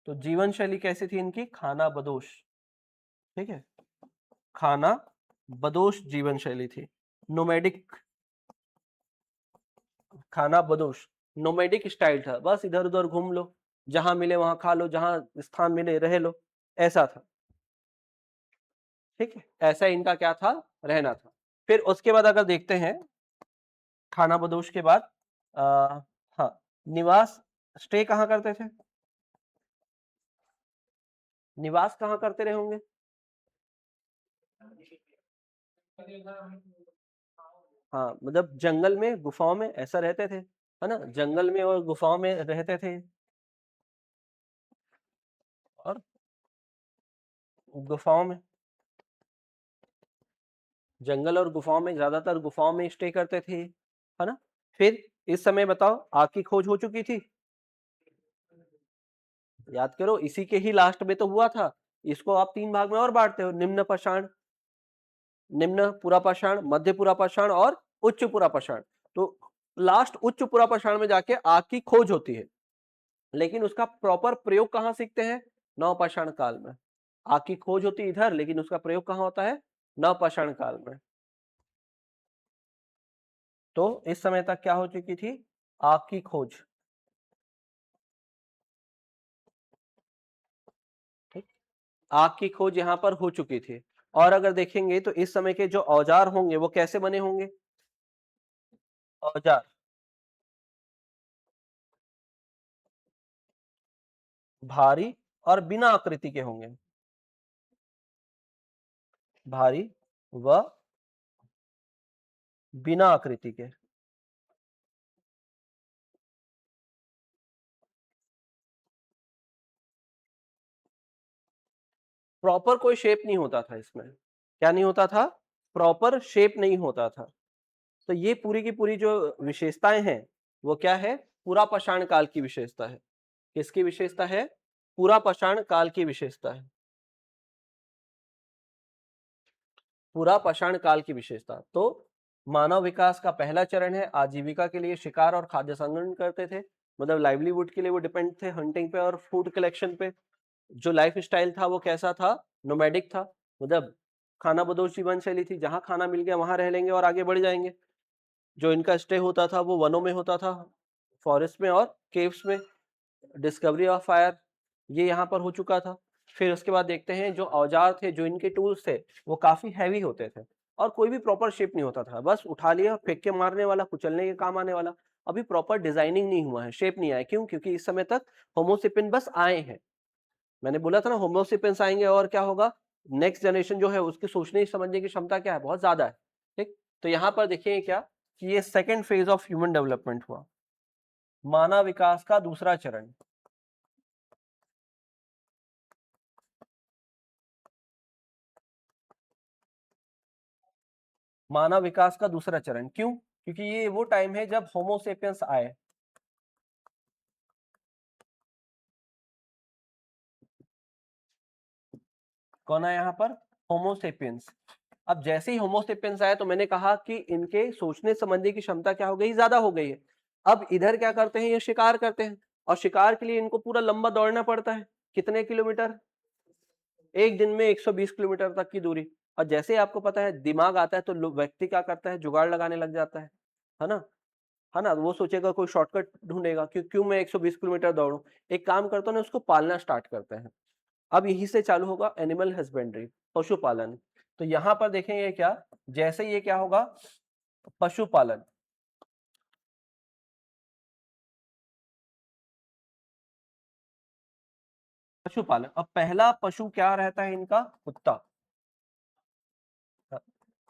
तो जीवन शैली कैसी थी इनकी? खाना बदोश। ठीक है, खाना बदोश जीवन शैली थी। नोमैडिक, खाना बदोश नोमैडिक स्टाइल था, बस इधर उधर घूम लो, जहां मिले वहां खा लो, जहां स्थान मिले रह लो, ऐसा था। ठीक है, ऐसा इनका क्या था? रहना था। फिर उसके बाद अगर देखते हैं खाना बदोश के बाद हाँ, निवास, स्टे कहाँ करते थे? निवास कहाँ करते रहे होंगे? हाँ, मतलब जंगल में, गुफाओं में ऐसा रहते थे, है ना? जंगल में और गुफाओं में रहते थे। और गुफाओं में, जंगल और गुफाओं में, ज्यादातर गुफाओं में स्टे करते थे, है ना? फिर इस समय बताओ, आग की खोज हो चुकी थी? याद करो, इसी के ही लास्ट में तो हुआ था। इसको आप 3 भाग में और बांटते हो, निम्न पाषाण, निम्न पुरापाषाण, मध्य पुरापाषाण और उच्च पुरापाषाण। तो लास्ट उच्च पुरापाषाण में जाके आग की खोज होती है, लेकिन उसका प्रॉपर प्रयोग कहाँ सीखते हैं? नवपाषाण काल में। आग की खोज होती है इधर, लेकिन उसका प्रयोग कहाँ होता है? नवपाषाण काल में। तो इस समय तक क्या हो चुकी थी? आग की खोज। ठीक, आग की खोज यहां पर हो चुकी थी। और अगर देखेंगे तो इस समय के जो औजार होंगे वो कैसे बने होंगे? औजार भारी और बिना आकृति के होंगे, भारी व बिना आकृति के। प्रॉपर कोई शेप नहीं होता था इसमें। क्या नहीं होता था? प्रॉपर शेप नहीं होता था। तो ये पूरी की पूरी जो विशेषताएं हैं वो क्या है? पूरा पाषाण काल की विशेषता है। किसकी विशेषता है? पूरा पाषाण काल की विशेषता है। पूरा पाषाण काल की विशेषता। तो मानव विकास का पहला चरण है आजीविका के लिए शिकार और खाद्य संग्रहण करते थे, मतलब लाइवलीहुड के लिए वो डिपेंड थे हंटिंग पे और फूड कलेक्शन पे। जो लाइफ स्टाइल था वो कैसा था? नोमैडिक था, मतलब खाना बदोश जीवन शैली थी, जहां खाना मिल गया वहां रह लेंगे और आगे बढ़ जाएंगे। जो इनका स्टे होता था वो वनों में होता था, फॉरेस्ट में और केव्स में। डिस्कवरी ऑफ फायर ये यहाँ पर हो चुका था। फिर उसके बाद देखते हैं जो औजार थे, जो इनके टूल्स थे, वो काफी हैवी होते थे और कोई भी प्रॉपर शेप नहीं होता था, बस उठा लिया, फेंक के मारने वाला, कुचलने के काम आने वाला। अभी प्रॉपर डिजाइनिंग नहीं हुआ है, शेप नहीं आया। क्यों? क्योंकि इस समय तक होमोसेपियन बस आए हैं। मैंने बोला था ना, होमोसेपियंस आएंगे और क्या होगा? नेक्स्ट जनरेशन जो है उसकी सोचने समझने की क्षमता क्या है? बहुत ज्यादा है। ठीक, तो यहाँ पर देखिए क्या कि ये second phase of human development हुआ, मानव विकास का दूसरा चरण। मानव विकास का दूसरा चरण क्यों? क्योंकि ये वो टाइम है जब होमोसेपियंस आए। कौन आया यहाँ पर? होमोसेपियंस। अब जैसे ही होमोसेपियंस आए तो मैंने कहा कि इनके सोचने समझने की क्षमता क्या हो गई? ज्यादा हो गई है। अब इधर क्या करते हैं? ये शिकार करते हैं, और शिकार के लिए इनको पूरा लंबा दौड़ना पड़ता है। कितने किलोमीटर? एक दिन में 120 किलोमीटर तक की दूरी। और जैसे आपको पता है दिमाग आता है तो व्यक्ति क्या करता है? जुगाड़ लगाने लग जाता है ना? है ना? वो सोचेगा कोई शॉर्टकट ढूंढेगा, क्यों क्यों मैं 120 किलोमीटर दौड़ूं। एक काम करता हूँ ना, उसको पालना स्टार्ट करते हैं। अब यहीं से चालू होगा एनिमल हस्बेंड्री, पशुपालन। तो यहां पर देखेंगे क्या, जैसे ये क्या होगा? पशुपालन। पशुपालन, अब पहला पशु क्या रहता है इनका? कुत्ता।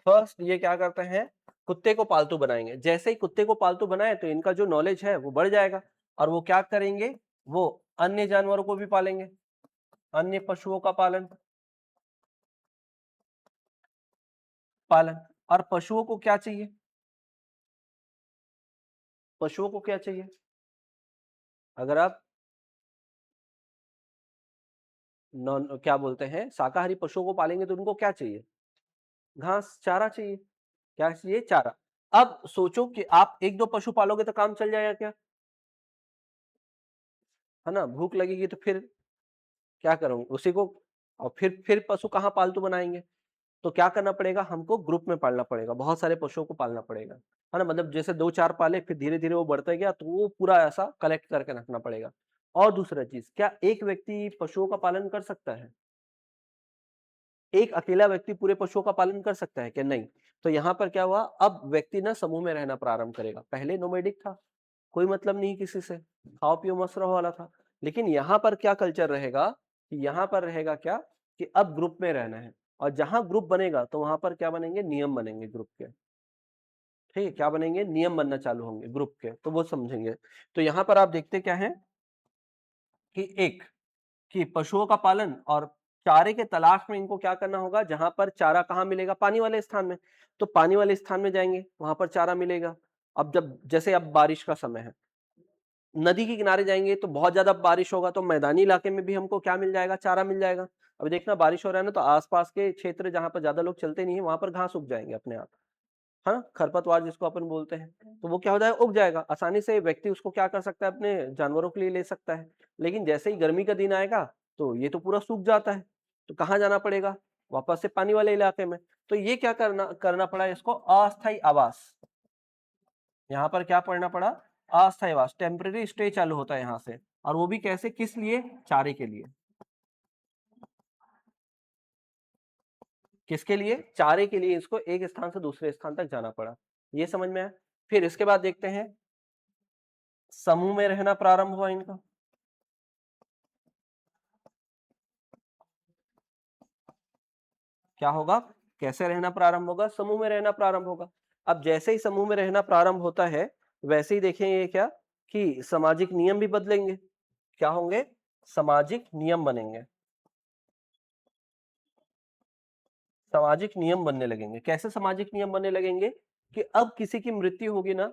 फर्स्ट ये क्या करते हैं? कुत्ते को पालतू बनाएंगे। जैसे ही कुत्ते को पालतू बनाए तो इनका जो नॉलेज है वो बढ़ जाएगा, और वो क्या करेंगे? वो अन्य जानवरों को भी पालेंगे, अन्य पशुओं का पालन, पालन। और पशुओं को क्या चाहिए? पशुओं को क्या चाहिए? अगर आप नॉन क्या बोलते हैं शाकाहारी पशुओं को पालेंगे तो उनको क्या चाहिए? घास, चारा चाहिए। क्या चाहिए? चारा। अब सोचो कि आप 1-2 पशु पालोगे तो काम चल जाएगा क्या? है ना? भूख लगेगी तो फिर क्या करोगे? उसी को और फिर पशु कहाँ पालतू बनाएँगे? तो क्या करना पड़ेगा? हमको ग्रुप में पालना पड़ेगा, बहुत सारे पशुओं को पालना पड़ेगा। है ना? मतलब जैसे 2-4 पाले फिर धीरे-धीरे वो बढ़ता गया तो वो पूरा ऐसा कलेक्ट करके रखना पड़ेगा। और दूसरा चीज़, क्या एक व्यक्ति पशुओं का पालन कर सकता है? एक अकेला व्यक्ति पूरे पशुओं का पालन कर सकता है क्या? नहीं। तो यहाँ पर क्या हुआ, अब व्यक्ति ना समूह में रहना प्रारंभ करेगा। पहले नोमैडिक था, कोई मतलब नहीं किसी से, खाओ पियो मस्त रहो वाला था। लेकिन यहाँ पर क्या कल्चर रहेगा कि यहाँ पर रहेगा क्या कि अब ग्रुप में रहना है और जहाँ ग्रुप बनेगा तो वहाँ पर क्या बनेंगे? नियम बनेंगे ग्रुप के। ठीक है? क्या बनेंगे? नियम बनना चालू होंगे ग्रुप के, तो वो समझेंगे। तो यहाँ पर आप देखते क्या है कि एक कि पशुओं का पालन और चारे के तलाश में इनको क्या करना होगा? जहां पर चारा कहाँ मिलेगा? पानी वाले स्थान में। तो पानी वाले स्थान में जाएंगे, वहां पर चारा मिलेगा। अब जब जैसे अब बारिश का समय है, नदी के किनारे जाएंगे तो बहुत ज्यादा बारिश होगा, तो मैदानी इलाके में भी हमको क्या मिल जाएगा? चारा मिल जाएगा। अभी देखना बारिश हो रहा है ना, तो आसपास के क्षेत्र जहां पर ज्यादा लोग चलते नहीं है वहां पर घास उग जाएंगे अपने आप। है ना? खरपतवार जिसको अपन बोलते हैं, तो वो क्या हो जाएगा? उग जाएगा आसानी से। व्यक्ति उसको क्या कर सकता है? अपने जानवरों के लिए ले सकता है। लेकिन जैसे ही गर्मी का दिन आएगा तो ये तो पूरा सूख जाता है, तो कहाँ जाना पड़ेगा? वापस से पानी वाले इलाके में। तो ये क्या करना करना पड़ा इसको? अस्थायी आवास। यहाँ पर क्या पढ़ना पड़ा? अस्थायी आवास, टेम्परेरी स्टे चालू होता है यहाँ से। और वो भी कैसे? किस लिए? चारे के लिए। किसके लिए? चारे के लिए इसको एक स्थान से दूसरे स्थान तक जाना पड़ा। ये समझ में आया? फिर इसके बाद देखते हैं, समूह में रहना प्रारंभ हुआ इनका। क्या होगा? कैसे रहना प्रारंभ होगा? समूह में रहना प्रारंभ होगा। अब जैसे ही समूह में रहना प्रारंभ होता है, वैसे ही देखेंगे क्या कि सामाजिक नियम भी बदलेंगे। क्या होंगे? सामाजिक नियम बनेंगे। सामाजिक नियम बनने लगेंगे। कैसे सामाजिक नियम बनने लगेंगे कि अब किसी की मृत्यु होगी ना,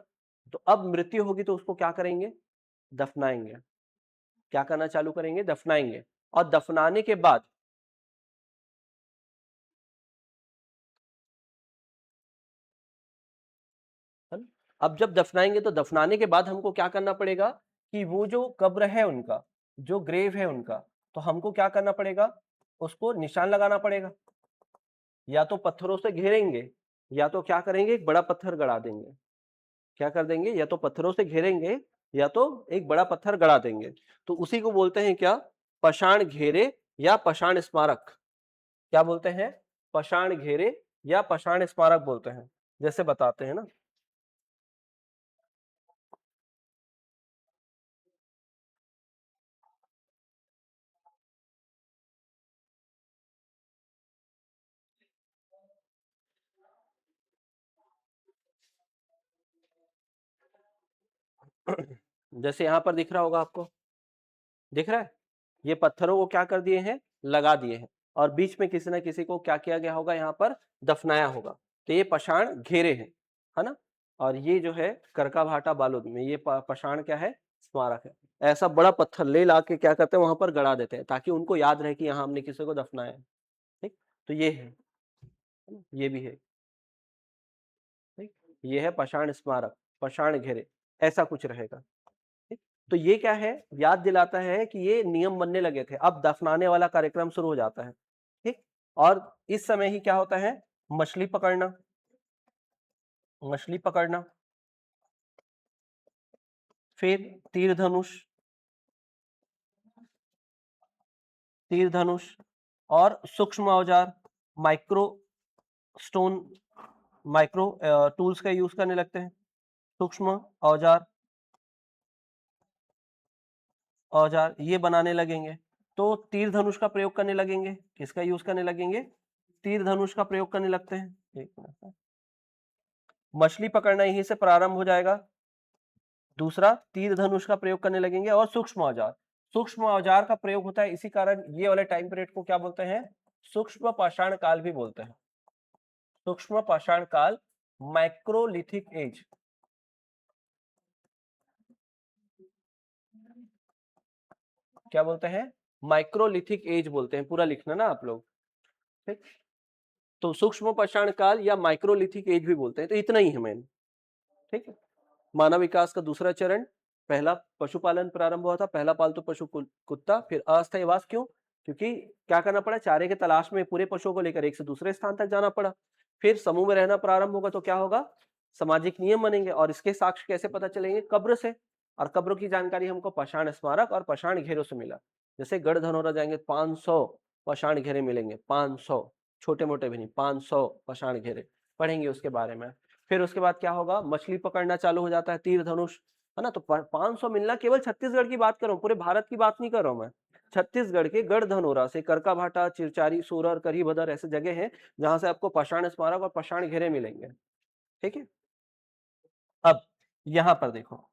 तो अब मृत्यु होगी तो उसको क्या करेंगे? दफनाएंगे। क्या करना चालू करेंगे? दफनाएंगे। और दफनाने के बाद है ना? अब जब दफनाएंगे तो दफनाने के बाद हमको क्या करना पड़ेगा कि वो जो कब्र है उनका, जो ग्रेव है उनका, तो हमको क्या करना पड़ेगा? उसको निशान लगाना पड़ेगा। या तो पत्थरों से घेरेंगे, या तो क्या करेंगे? एक बड़ा पत्थर गड़ा देंगे। क्या कर देंगे? या तो पत्थरों से घेरेंगे, या तो एक बड़ा पत्थर गड़ा देंगे। तो उसी को बोलते हैं क्या? पाषाण घेरे या पाषाण स्मारक। क्या बोलते हैं? पाषाण घेरे या पाषाण स्मारक बोलते हैं। जैसे बताते हैं ना। जैसे यहां पर दिख रहा होगा आपको, दिख रहा है? ये पत्थरों को क्या कर दिए हैं? लगा दिए हैं। और बीच में किसी ना किसी को क्या किया गया होगा? यहाँ पर दफनाया होगा। तो ये पाषाण घेरे हैं, है ना? और ये जो है करका भाटा बालोद में, ये पाषाण क्या है? स्मारक है। ऐसा बड़ा पत्थर ले ला के क्या करते हैं? वहां पर गड़ा देते हैं ताकि उनको याद रहे कि यहाँ हमने किसी को दफनाया है। ठीक? तो ये है, ये भी है। ठीक? ये है पाषाण स्मारक, पाषाण घेरे, ऐसा कुछ रहेगा। ठीक? तो ये क्या है? याद दिलाता है कि ये नियम बनने लगे थे, अब दफनाने वाला कार्यक्रम शुरू हो जाता है। ठीक? और इस समय ही क्या होता है? मछली पकड़ना, मछली पकड़ना, फिर तीर धनुष, तीर धनुष और सूक्ष्म औजार, माइक्रो स्टोन, माइक्रो टूल्स का यूज करने लगते हैं। सूक्ष्म औजार, औजार ये बनाने लगेंगे। तो तीर धनुष का प्रयोग करने लगेंगे। किसका यूज करने लगेंगे? तीर धनुष का प्रयोग करने लगते हैं। एक मिनट, मछली पकड़ना यहीं से प्रारंभ हो जाएगा। दूसरा, तीर धनुष का प्रयोग करने लगेंगे। और सूक्ष्म औजार, सूक्ष्म औजार का प्रयोग होता है, इसी कारण ये वाले टाइम पीरियड को क्या बोलते हैं? सूक्ष्म पाषाण काल भी बोलते हैं। सूक्ष्म पाषाण काल, माइक्रोलिथिक एज। क्या बोलते हैं, माइक्रोलिथिक एज बोलते हैं, पूरा लिखना ना आप लोग, ठीक। तो सूक्ष्म पाषाण काल या माइक्रोलिथिक एज भी बोलते हैं, तो इतना ही है मेन, ठीक है। मानव विकास का दूसरा चरण, पहला पशुपालन प्रारंभ हुआ था, पहला पालतू पशु कुत्ता, फिर अस्थायी वास, क्यों, क्योंकि क्या करना पड़ा, चारे के तलाश में पूरे पशुओं को लेकर एक से दूसरे स्थान तक जाना पड़ा। फिर समूह में रहना प्रारंभ होगा तो क्या होगा, सामाजिक नियम बनेंगे, और इसके साक्ष्य कैसे पता चलेंगे, कब्र से, और कब्रों की जानकारी हमको पाषाण स्मारक और पाषाण घेरों से मिला। जैसे गढ़ धनौरा जाएंगे 500 पाषाण घेरे मिलेंगे, 500, छोटे मोटे भी नहीं, 500 पाषाण घेरे, पढ़ेंगे उसके बारे में। फिर उसके बाद क्या होगा, मछली पकड़ना चालू हो जाता है, तीर धनुष, है ना। तो 500 मिलना, केवल छत्तीसगढ़ की बात कर रहा हूँ, पूरे भारत की बात नहीं कर रहा हूँ मैं। छत्तीसगढ़ के गढ़ धनोरा से करका भाटा, चिरचारी, सूरर, करीभदर ऐसे जगह हैं जहां से आपको पाषाण स्मारक और पाषाण घेरे मिलेंगे, ठीक है। अब यहां पर देखो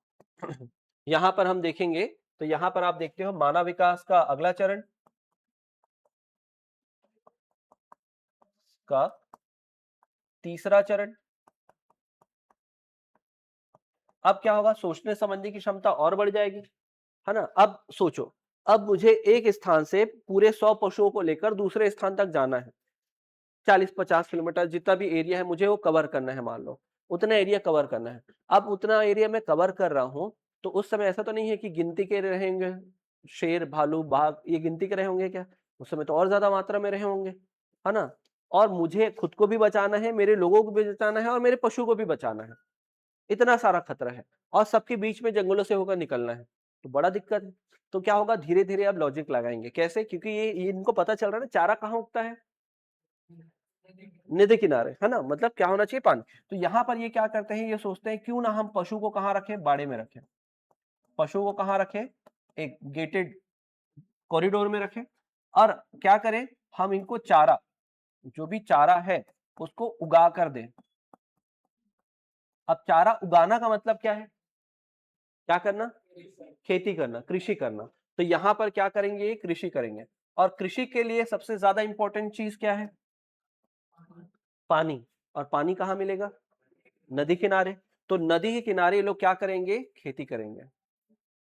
यहां पर हम देखेंगे, तो यहां पर आप देखते हो मानव विकास का अगला चरण का तीसरा चरण। अब क्या होगा, सोचने समझने की क्षमता और बढ़ जाएगी, है ना। अब सोचो, अब मुझे एक स्थान से पूरे 100 पशुओं को लेकर दूसरे स्थान तक जाना है, 40-50 किलोमीटर जितना भी एरिया है मुझे वो कवर करना है, मान लो उतना एरिया कवर करना है। अब उतना एरिया मैं कवर कर रहा हूं, तो उस समय ऐसा तो नहीं है कि गिनती के रहेंगे, शेर भालू बाघ ये गिनती के रहे होंगे क्या, उस समय तो और ज्यादा मात्रा में रहे होंगे, है ना। और मुझे खुद को भी बचाना है, मेरे लोगों को भी बचाना है, और मेरे पशु को भी बचाना है, इतना सारा खतरा है, और सबके बीच में जंगलों से होकर निकलना है, तो बड़ा दिक्कत है। तो क्या होगा, धीरे धीरे अब लॉजिक लगाएंगे, कैसे, क्योंकि ये इनको पता चल रहा है ना चारा कहाँ उगता है, नदी किनारे, है ना, मतलब क्या होना चाहिए, पानी। तो यहाँ पर ये क्या करते हैं, ये सोचते हैं क्यों ना हम पशु को कहाँ रखें, बाड़े में रखें, पशु को कहाँ रखें, एक गेटेड कॉरिडोर में रखें, और क्या करें, हम इनको चारा, जो भी चारा है उसको उगा कर दें। अब चारा उगाना का मतलब क्या है, क्या करना, खेती करना, कृषि करना। तो यहां पर क्या करेंगे, कृषि करेंगे, और कृषि के लिए सबसे ज्यादा इंपॉर्टेंट चीज क्या है, पानी। और पानी कहाँ मिलेगा, नदी किनारे। तो नदी के किनारे लोग क्या करेंगे, खेती करेंगे,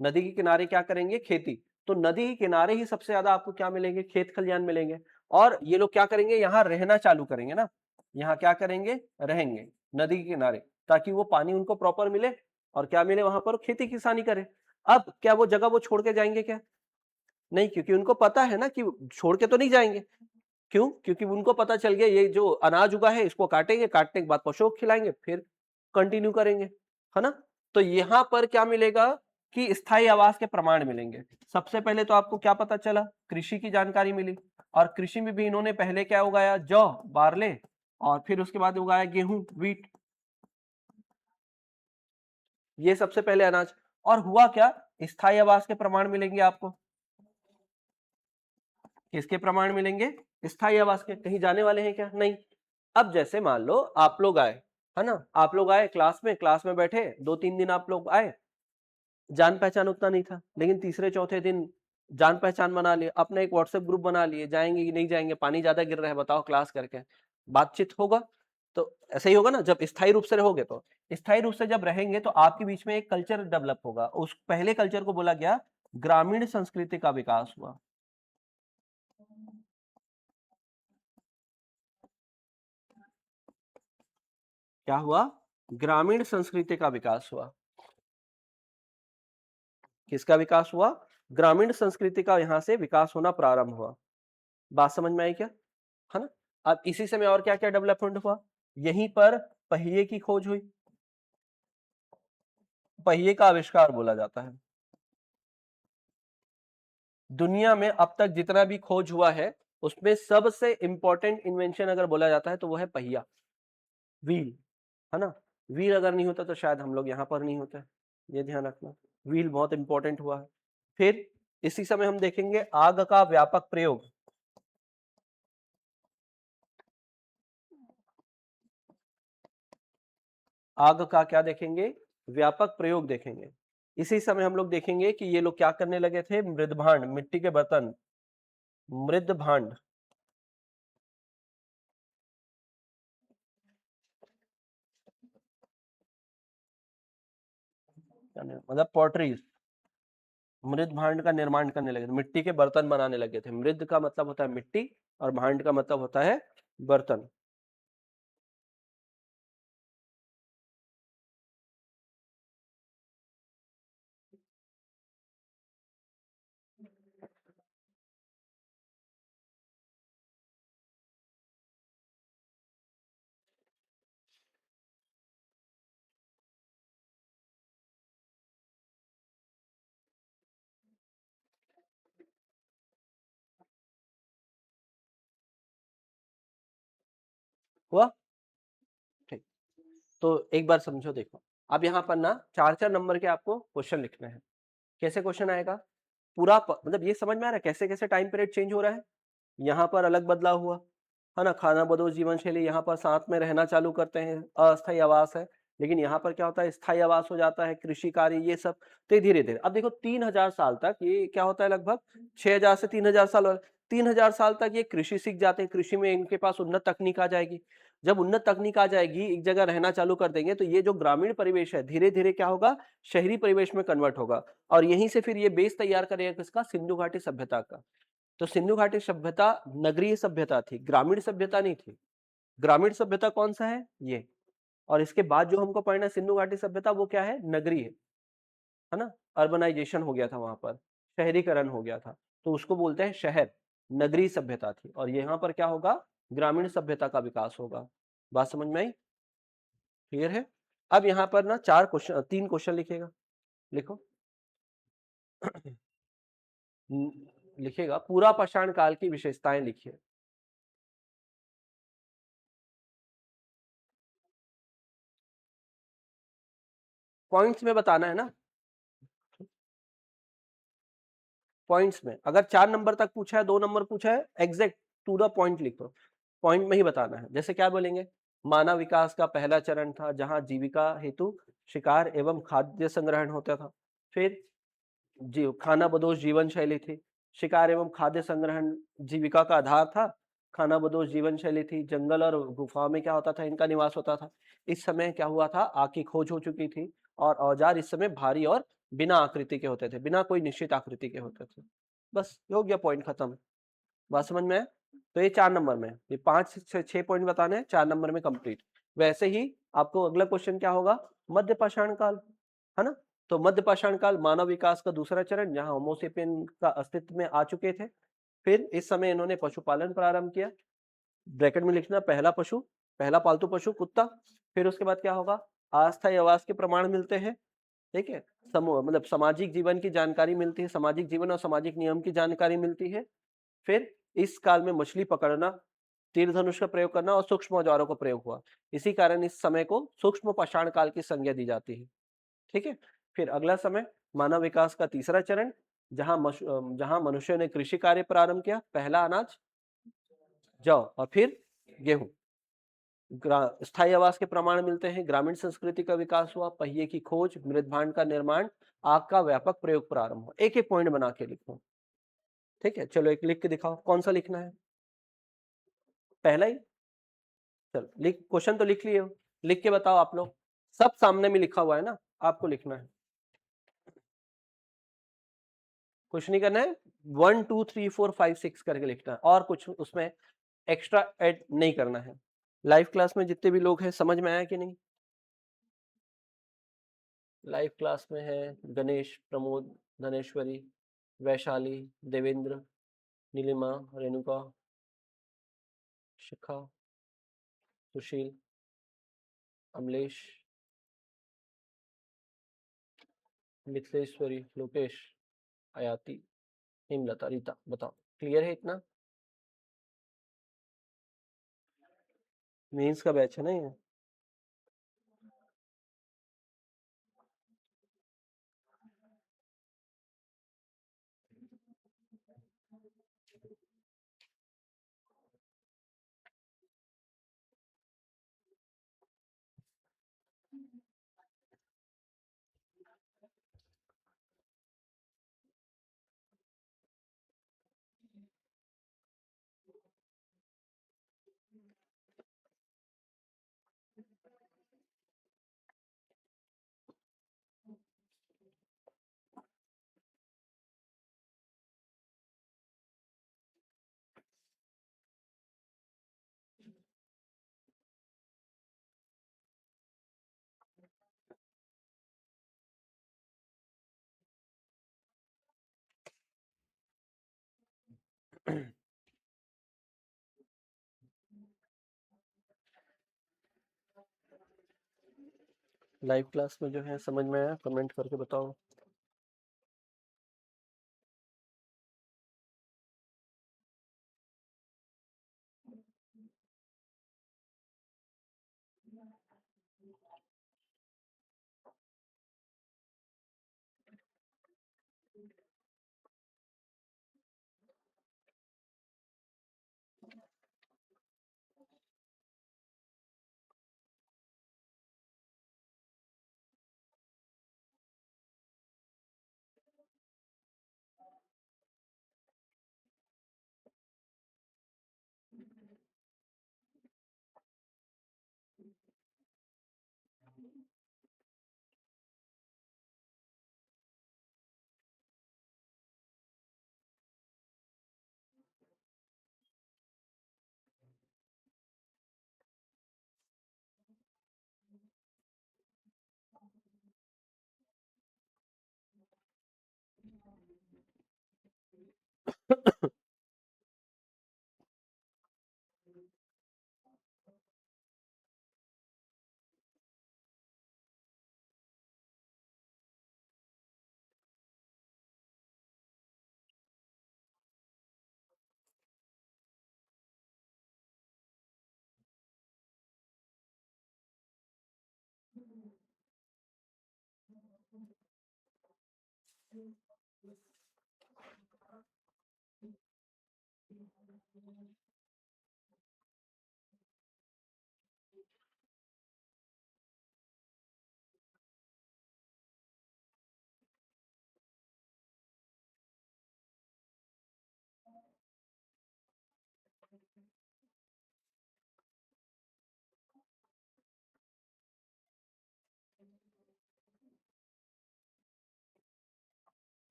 नदी के किनारे क्या करेंगे, खेती। तो नदी के किनारे ही सबसे ज्यादा आपको क्या मिलेंगे, खेत खलियान मिलेंगे, और ये लोग क्या करेंगे, यहाँ रहना चालू करेंगे ना, यहाँ क्या करेंगे, रहेंगे नदी के किनारे, ताकि वो पानी उनको प्रॉपर मिले, और क्या मिले वहां पर, खेती किसानी करें। अब क्या वो जगह वो छोड़ के जाएंगे क्या, नहीं, क्योंकि उनको पता है ना कि छोड़ के तो नहीं जाएंगे, क्यों, क्योंकि उनको पता चल गया ये जो अनाज उगा है इसको काटेंगे, काटने के बाद पशुओं को खिलाएंगे, फिर कंटिन्यू करेंगे, है ना। तो यहां पर क्या मिलेगा कि स्थायी आवास के प्रमाण मिलेंगे। सबसे पहले तो आपको क्या पता चला, कृषि की जानकारी मिली, और कृषि में भी इन्होंने पहले क्या उगाया, जौ, बारले, और फिर उसके बाद उगाया गेहूं, वीट, ये सबसे पहले अनाज। और हुआ क्या, स्थायी आवास के प्रमाण मिलेंगे आपको, किसके प्रमाण मिलेंगे, स्थायी आवास के, कहीं जाने वाले हैं क्या, नहीं। अब जैसे मान लो आप लोग आए, है ना, आप लोग आए क्लास में बैठे, 2-3 दिन आप लोग आए, जान पहचान उतना नहीं था, लेकिन तीसरे चौथे दिन जान पहचान बना लिए, अपना एक व्हाट्सएप ग्रुप बना लिए, जाएंगे कि नहीं जाएंगे, पानी ज्यादा गिर रहा है बताओ, क्लास करके बातचीत होगा। तो ऐसा ही होगा ना, जब स्थायी रूप से रहोगे, तो स्थायी रूप से जब रहेंगे तो आपके बीच में एक कल्चर डेवलप होगा, उस पहले कल्चर को बोला गया ग्रामीण संस्कृति का विकास हुआ। क्या हुआ, ग्रामीण संस्कृति का विकास हुआ, किसका विकास हुआ, ग्रामीण संस्कृति का यहां से विकास होना प्रारंभ हुआ। बात समझ में आई क्या, है ना। अब इसी समय और क्या क्या डेवलपमेंट हुआ, यहीं पर पहिए की खोज हुई, पहिए का आविष्कार बोला जाता है। दुनिया में अब तक जितना भी खोज हुआ है उसमें सबसे इंपॉर्टेंट इन्वेंशन अगर बोला जाता है तो वो है पहिया, व्हील, है ना। व्हील अगर नहीं होता तो शायद हम लोग यहाँ पर नहीं होते, ये ध्यान रखना, व्हील बहुत इंपॉर्टेंट हुआ है। फिर इसी समय हम देखेंगे आग का व्यापक प्रयोग, आग का क्या देखेंगे, व्यापक प्रयोग देखेंगे। इसी समय हम लोग देखेंगे कि ये लोग क्या करने लगे थे, मृद भांड, मिट्टी के बर्तन, मृद भांड, मतलब पॉटरीज, मृद भांड का निर्माण करने लगे थे, मिट्टी के बर्तन बनाने लगे थे। मृद का मतलब होता है मिट्टी और भांड का मतलब होता है बर्तन। हुआ? ठीक। तो एक बार समझो, देखो अब यहाँ पर ना 4-4 नंबर के आपको क्वेश्चन लिखने हैं। कैसे क्वेश्चन आएगा? पूरा मतलब ये समझ में आ रहा है कैसे कैसे टाइम पीरियड चेंज हो रहा है। यहाँ पर अलग बदलाव हुआ है ना, खाना बदोश जीवन शैली, यहाँ पर साथ में रहना चालू करते हैं, अस्थायी आवास है। लेकिन यहाँ पर क्या होता है, स्थायी आवास हो जाता है, कृषि कार्य, ये सब। तो धीरे धीरे अब देखो 3000 साल तक ये क्या होता है, लगभग 6000 से 3000 साल, 3000 साल तक ये कृषि सीख जाते हैं, कृषि में इनके पास उन्नत तकनीक आ जाएगी। जब उन्नत तकनीक आ जाएगी, एक जगह रहना चालू कर देंगे, तो ये जो ग्रामीण परिवेश है धीरे धीरे क्या होगा, शहरी परिवेश में कन्वर्ट होगा। और यहीं से फिर ये बेस तैयार करेगा किसका, सिंधु घाटी सभ्यता का। तो सिंधु घाटी सभ्यता नगरीय सभ्यता थी, ग्रामीण सभ्यता नहीं थी। ग्रामीण सभ्यता कौन सा है, ये। और इसके बाद जो हमको पढ़ना है सिंधु घाटी सभ्यता, वो क्या है, नगरीय, है ना। अर्बनाइजेशन हो गया था वहां पर, शहरीकरण हो गया था, तो उसको बोलते हैं शहर। नगरीय सभ्यता थी, और यहाँ पर क्या होगा, ग्रामीण सभ्यता का विकास होगा। बात समझ में आई? क्लियर है? अब यहाँ पर ना 3 क्वेश्चन लिखेगा, लिखो। लिखेगा पूरा पाषाण काल की विशेषताएं लिखिए। पॉइंट्स में बताना है ना, पॉइंट्स में। अगर 4 नंबर तक पूछा है, 2 नंबर पूछा है, एग्जैक्ट टू द पॉइंट लिखो, पॉइंट में ही बताना है। जैसे क्या बोलेंगे, मानव विकास का पहला चरण था जहां जीविका हेतु शिकार एवं खाद्य संग्रहण होता था। फिर खाना बदोश जीवन शैली थी, शिकार एवं खाद्य संग्रहण जीविका का आधार था। खाना बदोश जीवन शैली थी, जंगल और गुफा में क्या होता था, इनका निवास होता था। इस समय क्या हुआ था, आग की खोज हो चुकी थी, और औजार इस समय भारी और बिना आकृति के होते थे, बिना कोई निश्चित आकृति के होते थे। बस ये हो गया, पॉइंट खत्म। बात समझ में है? तो ये 4 नंबर में, ये 5-6 पॉइंट बताने हैं, 4 नंबर में कंप्लीट। वैसे ही आपको अगला क्वेश्चन क्या होगा, मध्य पाषाण काल, है ना। तो मध्य पाषाण काल मानव विकास का दूसरा चरण, जहां होमोसेपियन का अस्तित्व में आ चुके थे। फिर इस समय इन्होंने पशुपालन प्रारंभ किया, ब्रैकेट में लिखना, पहला पशु, पहला पालतू पशु कुत्ता। फिर उसके बाद क्या होगा, अस्थायी आवास के प्रमाण मिलते हैं, ठीक है। समूह मतलब सामाजिक जीवन की जानकारी मिलती है, सामाजिक जीवन और सामाजिक नियम की जानकारी मिलती है। फिर इस काल में मछली पकड़ना, तीर धनुष का प्रयोग करना और सूक्ष्म औजारों का प्रयोग हुआ। इसी कारण इस समय को सूक्ष्म पाषाण काल की संज्ञा दी जाती है, ठीक है। फिर अगला समय, मानव विकास का तीसरा चरण, जहां मनुष्य ने कृषि कार्य प्रारंभ किया, पहला अनाज जौ, और फिर गेहूं। स्थायी आवास के प्रमाण मिलते हैं, ग्रामीण संस्कृति का विकास हुआ, पहिए की खोज, मृद भांड का निर्माण, आग का व्यापक प्रयोग प्रारंभ हुआ। एक एक पॉइंट बना के लिखो, ठीक है। चलो एक लिख के दिखाओ, कौन सा लिखना है, पहला ही। चलो लिख, क्वेश्चन तो लिख लिए हो, लिख के बताओ आप लोग। सब सामने में लिखा हुआ है ना, आपको लिखना है, कुछ नहीं करना है। 1 2 3 4 5 6 करके लिखना है, और कुछ उसमें एक्स्ट्रा ऐड नहीं करना है। लाइव क्लास में जितने भी लोग हैं, समझ में आया कि नहीं? लाइव क्लास में है गणेश, प्रमोद, धनेश्वरी, वैशाली, देवेंद्र, नीलिमा, रेणुका, शिखा, सुशील, अमलेश, मिथिलेश्वरी, लोकेश, आयाति, हिमलता, रीता। बताओ, क्लियर है इतना? मेंस का बैच है ना ये। लाइव क्लास में जो है समझ में आया, कमेंट करके बताओ।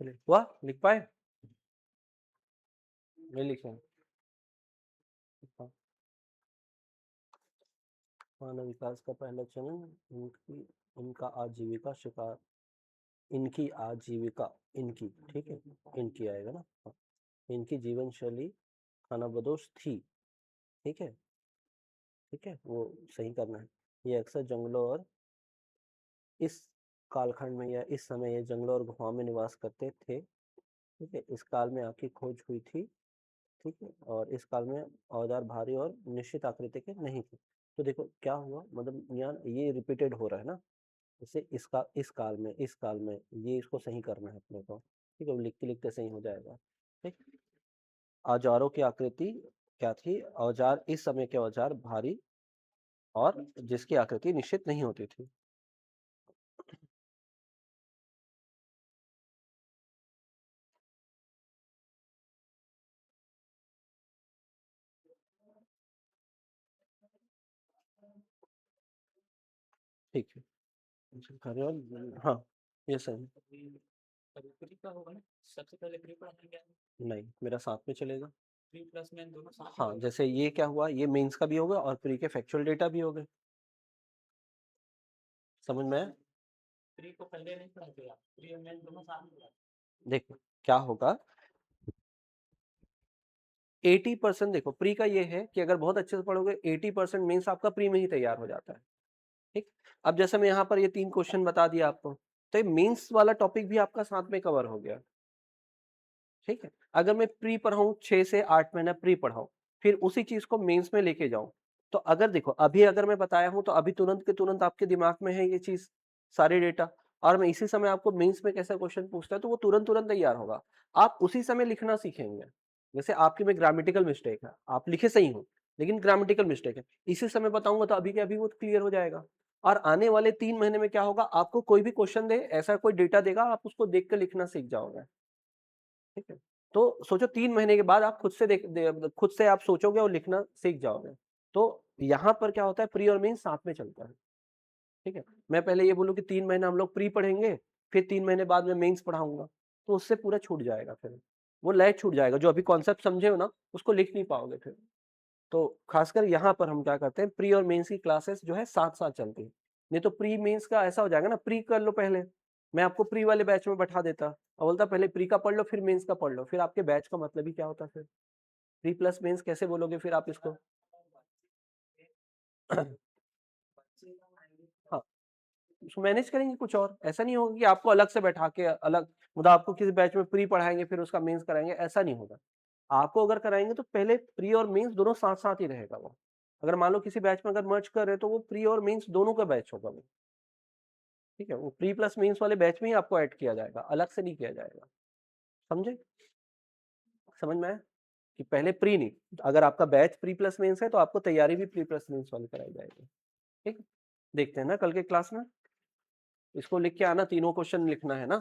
चलिए, वाह, लिख पाए? नहीं लिखे हैं। हाँ। मानव विकास का पहला चरण इनका आजीविका शिकार, इनकी आजीविका, इनकी, ठीक है, इनकी आएगा ना। हाँ। इनकी जीवन शैली खानाबदोश थी, ठीक है, ठीक है, वो सही करना है। ये अक्सर जंगलों और इस कालखंड में या इस समय ये जंगलों और गुफाओं में निवास करते थे, ठीक है। इस काल में आपकी खोज हुई थी, ठीक है, और इस काल में औजार भारी और निश्चित आकृति के नहीं थे। तो देखो क्या हुआ, मतलब यहाँ ये रिपीटेड हो रहा है ना, जैसे इसका इस काल में ये इसको सही करना है अपने को, ठीक है, लिखते लिखते सही हो जाएगा, ठीक। औजारों की आकृति क्या थी, औजार इस समय के औजार भारी और जिसकी आकृति निश्चित नहीं होती थी। ठीक है, हाँ, ये सही। का होगा ना, सबसे पहले प्री पढ़ाएंगे? नहीं, मेरा साथ में चलेगा। प्री प्लस मेन दोनों साथ? हाँ, जैसे ये क्या हुआ, ये मेंस का भी होगा और प्री के फैक्चुअल डेटा भी होगा। समझ में आया? प्री को पहले नहीं पढ़ाते आप, प्री और मेन दोनों साथ में पढ़ाते। देखो क्या होगा, 80% देखो प्री का ये है कि अगर बहुत अच्छे से पढ़ोगे 80% मेंस आपका प्री में ही तैयार हो जाता है, ठीक। अब जैसे मैं यहाँ पर ये 3 क्वेश्चन बता दिया आपको, तो ये मेंस वाला टॉपिक भी आपका साथ में कवर हो गया, ठीक है। अगर मैं प्री पढ़ाऊँ 6 से 8 महीना प्री पढ़ाऊँ, फिर उसी चीज को मेंस में लेके जाऊं, तो अगर देखो अभी अगर मैं बताया हूं तो अभी तुरंत के तुरंत आपके दिमाग में है ये चीज, सारे डेटा, और मैं इसी समय आपको मेंस में कैसा क्वेश्चन पूछता है तो वो तुरंत तुरंत तैयार होगा। आप उसी समय लिखना सीखेंगे। जैसे आपके में ग्रामेटिकल मिस्टेक है, आप लिखे सही हो लेकिन ग्रामेटिकल मिस्टेक है, इसी समय बताऊंगा तो अभी के अभी वो क्लियर हो जाएगा। और आने वाले 3 महीने में क्या होगा, आपको कोई भी क्वेश्चन दे, ऐसा कोई डेटा देगा, आप उसको देख कर लिखना सीख जाओगे, ठीक है। तो सोचो 3 महीने के बाद आप खुद से आप सोचोगे और लिखना सीख जाओगे। तो यहाँ पर क्या होता है, प्री और मेन साथ में चलता है, ठीक है। मैं पहले ये बोलूँ कि 3 महीना हम लोग प्री पढ़ेंगे, फिर 3 महीने बाद में मेंस पढ़ाऊंगा, तो उससे पूरा छूट जाएगा, फिर वो लय छूट जाएगा, जो अभी कॉन्सेप्ट समझे हो ना उसको लिख नहीं पाओगे फिर। तो खासकर यहाँ पर हम क्या करते हैं, प्री और मेंस की क्लासेस जो है साथ साथ चलती है। नहीं तो प्री मेंस का ऐसा हो जाएगा ना, प्री कर लो पहले, मैं आपको प्री वाले बैच में बैठा देता और बोलता पहले प्री का पढ़ लो फिर मेंस का पढ़ लो, फिर आपके बैच का मतलब ही क्या होता फिर? प्री प्लस मेंस कैसे बोलोगे फिर आप इसको? हाँ, उसको मैनेज करेंगे कुछ और, ऐसा नहीं होगा कि आपको अलग से बैठा के अलग, मतलब आपको किसी बैच में प्री पढ़ाएँगे फिर उसका मेंस कराएँगे, ऐसा नहीं होगा। आपको अगर कराएँगे तो पहले प्री और मेंस दोनों साथ-साथ ही रहेगा वो। अगर मान लो किसी बैच में अगर मर्ज कर रहे हैं तो वो प्री और मेंस दोनों का बैच होगा वो, ठीक है? वो प्री प्लस मेंस वाले बैच में ही आपको ऐड किया जाएगा, अलग से नहीं किया जाएगा। समझे? समझ में आया? कि पहले प्री नहीं, अगर आपका बैच प्री प्लस मेंस है तो आपको तैयारी भी प्री प्लस मेंस वाली कराई जाएगी। ठीक? देखते हैं ना कल के क्लास में? इसको लिख के आना, तीनों क्वेश्चन लिखना है ना?